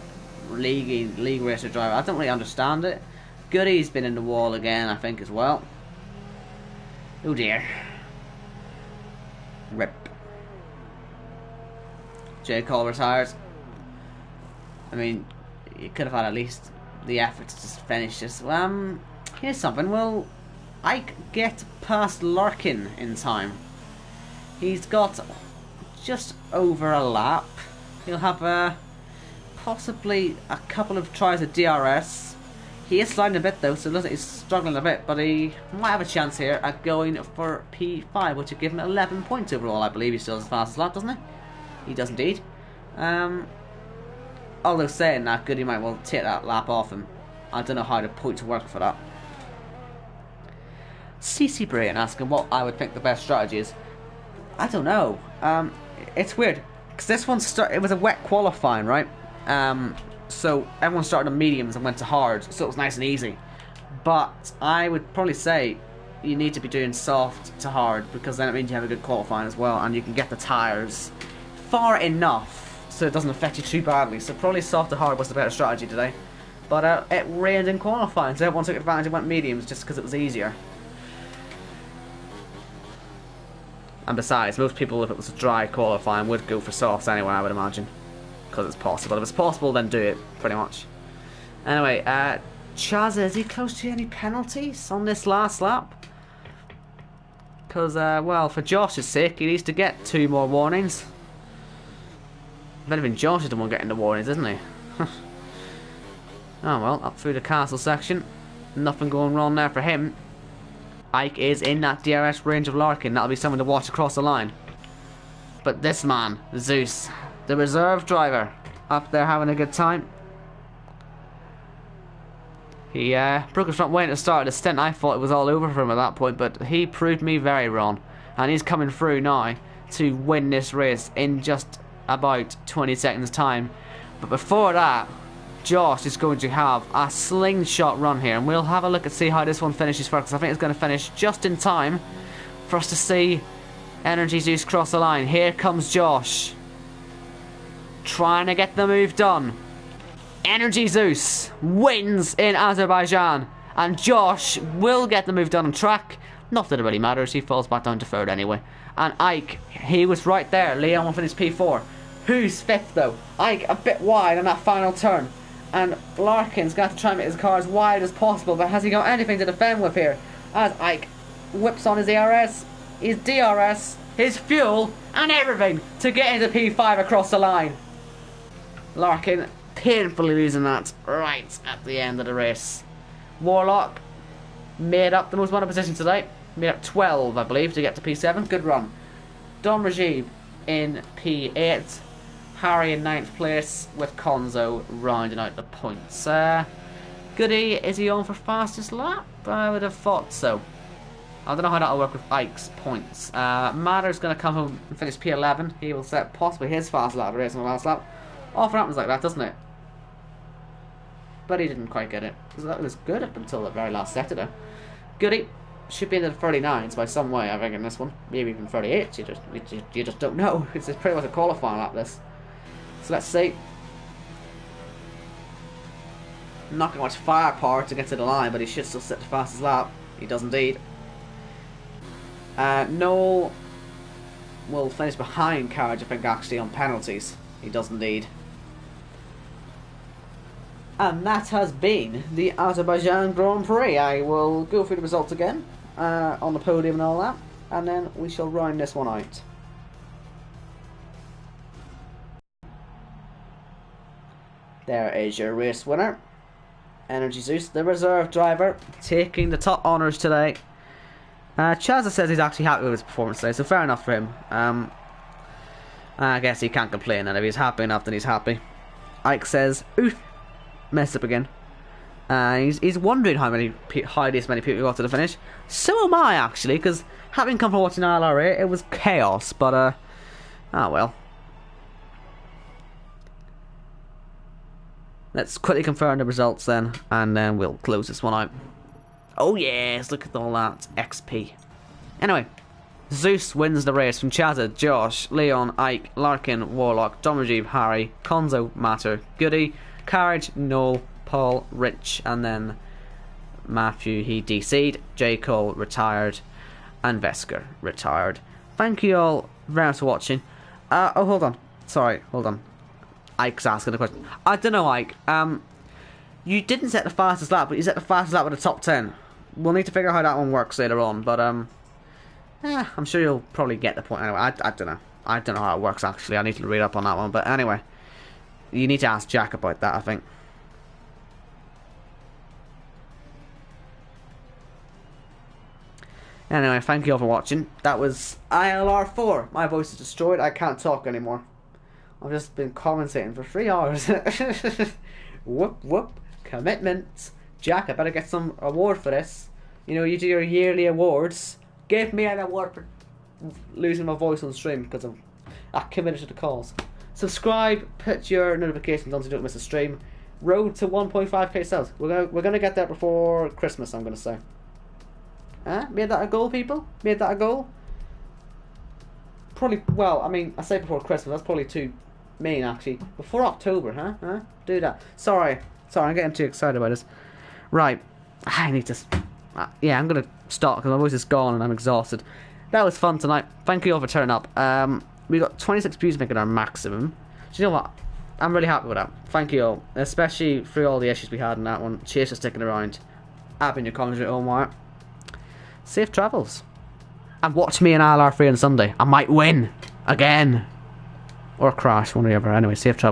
league racer drivers. I don't really understand it. Goody's been in the wall again, I think, as well. Oh dear. Rip. J. Cole retires. I mean, you could have had at least the effort to just finish this. Here's something. Will Ike get past Larkin in time? He's got just over a lap. He'll have possibly a couple of tries at DRS. He is sliding a bit though, so it looks like he's struggling a bit, but he might have a chance here at going for P5, which would give him 11 points overall. I believe he still has the fastest lap, doesn't he? He does indeed. Although saying that, Goody might well take that lap off him. I don't know how to put to work for that. CC Brian asking what I would think the best strategy is. I don't know. It's weird, because this one it was a wet qualifying, right? So everyone started on mediums and went to hards, so it was nice and easy. But I would probably say you need to be doing soft to hard, because then it means you have a good qualifying as well, and you can get the tyres far enough so it doesn't affect you too badly. So probably soft to hard was the better strategy today. But it rained in qualifying, so everyone took advantage and went mediums just because it was easier. And besides, most people, if it was a dry qualifying, would go for softs anyway, I would imagine. Because it's possible. If it's possible, then do it, pretty much. Anyway, Chaz, is he close to any penalties on this last lap? Because, well, for Josh's sake, he needs to get 2 more warnings. If anything, Josh is the one getting the warnings, isn't he? Oh well, up through the castle section. Nothing going wrong there for him. Ike is in that DRS range of Larkin. That'll be someone to watch across the line. But this man, Zeus, the reserve driver, up there having a good time. He broke his front wing at the start of the stint. I thought it was all over for him at that point, but he proved me very wrong. And he's coming through now to win this race in just about 20 seconds time. But before that, Josh is going to have a slingshot run here, and we'll have a look and see how this one finishes first, because I think it's going to finish just in time for us to see Energy Zeus cross the line. Here comes Josh, trying to get the move done. Energy Zeus wins in Azerbaijan, and Josh will get the move done on track. Not that it really matters, he falls back down to third anyway. And Ike, he was right there. Leon will finish P4. Who's fifth though? Ike a bit wide on that final turn, and Larkin's got to try and make his car as wide as possible, but has he got anything to defend with here? As Ike whips on his ERS, his DRS, his fuel, and everything to get into P5 across the line. Larkin painfully losing that right at the end of the race. Warlock made up the most wanted position today. Made up 12, I believe, to get to P7. Good run. Dom Rajiv in P8. Harry in 9th place, with Konzo rounding out the points. Goody, is he on for fastest lap? I would have thought so. I don't know how that'll work with Ike's points. Matter's going to come home and finish P11. He will set possibly his fastest lap of the race on the last lap. Often happens like that, doesn't it? But he didn't quite get it, because that was good up until the very last sector there. Goody should be in the 39s by some way, I think, in this one. Maybe even 38s, you just don't know. It's pretty much a qualifying lap, this. So let's see. Not got much firepower to get to the line, but he should still set the fastest lap. He does indeed. Noel will finish behind Carriage, I think, actually, on penalties. He does indeed. And that has been the Azerbaijan Grand Prix. I will go through the results again on the podium and all that, and then we shall round this one out. There is your race winner, Energy Zeus, the reserve driver, taking the top honours today. Chazza says he's actually happy with his performance today, so fair enough for him. I guess he can't complain, and if he's happy enough, then he's happy. Ike says, oof, messed up again. He's wondering how this many people got to the finish. So am I, actually, because having come from watching ILRA, it was chaos, but, oh well. Let's quickly confirm the results then, and then we'll close this one out. Oh yes, look at all that XP. Anyway, Zeus wins the race from Chazza, Josh, Leon, Ike, Larkin, Warlock, Dom Rajiv, Harry, Konzo, Matter, Goody, Carriage, Noel, Paul, Rich, and then Matthew, he DC'd, J. Cole retired, and Vesker retired. Thank you all very much for watching. Oh, hold on. Sorry, hold on. Ike's asking a question. I don't know, Ike. You didn't set the fastest lap, but you set the fastest lap with the top 10. We'll need to figure out how that one works later on, but I'm sure you'll probably get the point anyway. I don't know. I don't know how it works, actually. I need to read up on that one, but anyway. You need to ask Jack about that, I think. Anyway, thank you all for watching. That was ILR4. My voice is destroyed. I can't talk anymore. I've just been commentating for 3 hours. Whoop, whoop. Commitment. Jack, I better get some award for this. You know, you do your yearly awards. Give me an award for losing my voice on stream because I'm committed to the cause. Subscribe, put your notifications on so you don't miss a stream. Road to 1.5k subs. We're gonna get there before Christmas, I'm gonna say. Made that a goal, people? Made that a goal? Probably, well, I mean, I say before Christmas, that's probably too mean, actually. Before October, huh? Do that. Sorry, I'm getting too excited about this. Right, I need to... yeah, I'm going to stop because my voice is gone and I'm exhausted. That was fun tonight. Thank you all for turning up. We got 26 views making our maximum. Do you know what? I'm really happy with that. Thank you all. Especially through all the issues we had in that one. Cheers for sticking around. I've been your commentary, Omar. Safe travels. And watch me in ILR3 on Sunday. I might win. Again. Or crash, one or the other. Anyway, safe travel.